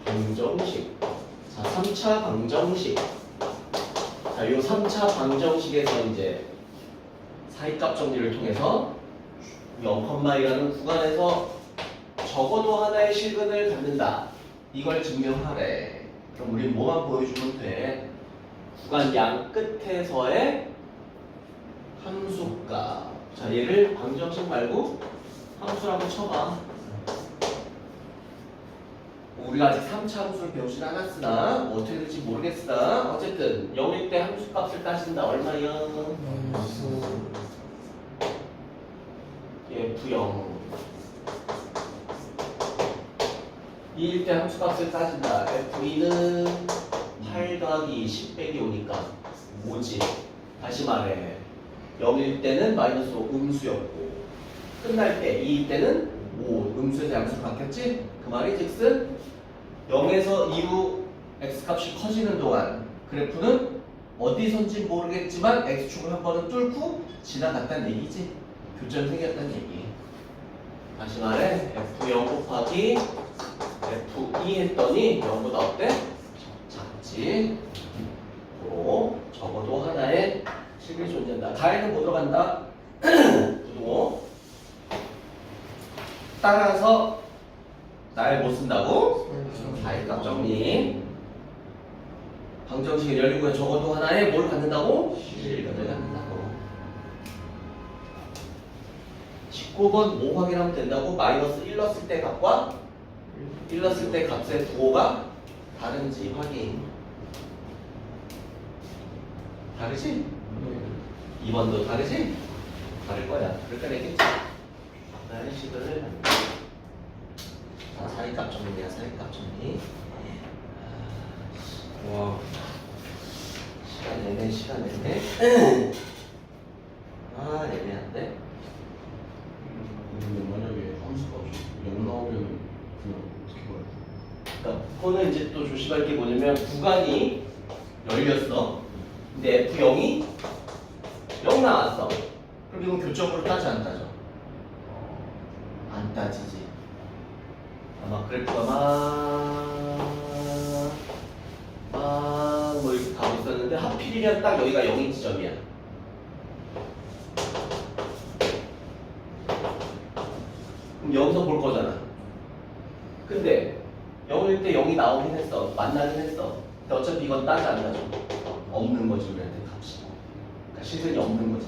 방정식. 자, 3차 방정식. 자, 요 3차 방정식에서 이제 사이값 정리를 통해서 0,2라는 구간에서 적어도 하나의 실근을 갖는다. 이걸 증명하래. 그럼 우린 뭐만 보여주면 돼? 구간 양 끝에서의 함수값. 자, 얘를 방정식 말고 함수라고 쳐봐. 우리가 아직 3차 함수를 배우진 않았으나 어떻게 될지 모르겠으나 어쨌든 0일 때 함수값을 따진다. 얼마야? F0 2일 때 함수값을 따진다. F2는 8 더하기 10 빼기 5니까 5지. 다시 말해 0일 때는 마이너스 5 음수였고 끝날 때 2일 때는 5 음수에서 양수로 바뀌었지? 그 말이 즉슨 0에서 2로 x값이 커지는 동안 그래프는 어디선지 모르겠지만 x축을 한 번은 뚫고 지나갔다는 얘기지. 교점 생겼다는 얘기. 다시 말해 F0 곱하기 F2 했더니 0보다 어때? 작지. 로 적어도 하나의 식이 존재한다. 가에는 뭐 들어간다? 부등호. 따라서 날 못 쓴다고? 사이값 정리. 방정식의 열린 구에 적어도 하나의 뭘 갖는다고? 실근을 갖는다고. 19번 뭐 확인하면 된다고? 마이너스 1 넣었을 때 값과 1 넣었을 때 값의 부호가 다른지 확인. 다르지? 2번도 다르지? 다를 거야. 그러니까 내겠지. 나의 식을 자, 사이값 정리야. 사이값 정리. 와. 시간 내내 시간 내내. 아, 애매한데. 만약에 함수값이 0 나오면 그냥 어떻게 봐야 돼? 그러니까 그거는 이제 또 조심할 게 뭐냐면 구간이 열렸어. 근데 F0이 0 나왔어. 그럼 이건 교점으로 따지 안 따져? 안 따지지. 아마 그래프가 뭐 이렇게 가고 있었는데 하필이면 딱 여기가 0인 지점이야. 그럼 여기서 볼 거잖아. 근데 0일 때 0이 나오긴 했어. 만나긴 했어. 근데 어차피 이건 따지 안 따져. 없는 거지 우리한테 값이. 그러니까 시선이 없는 거지.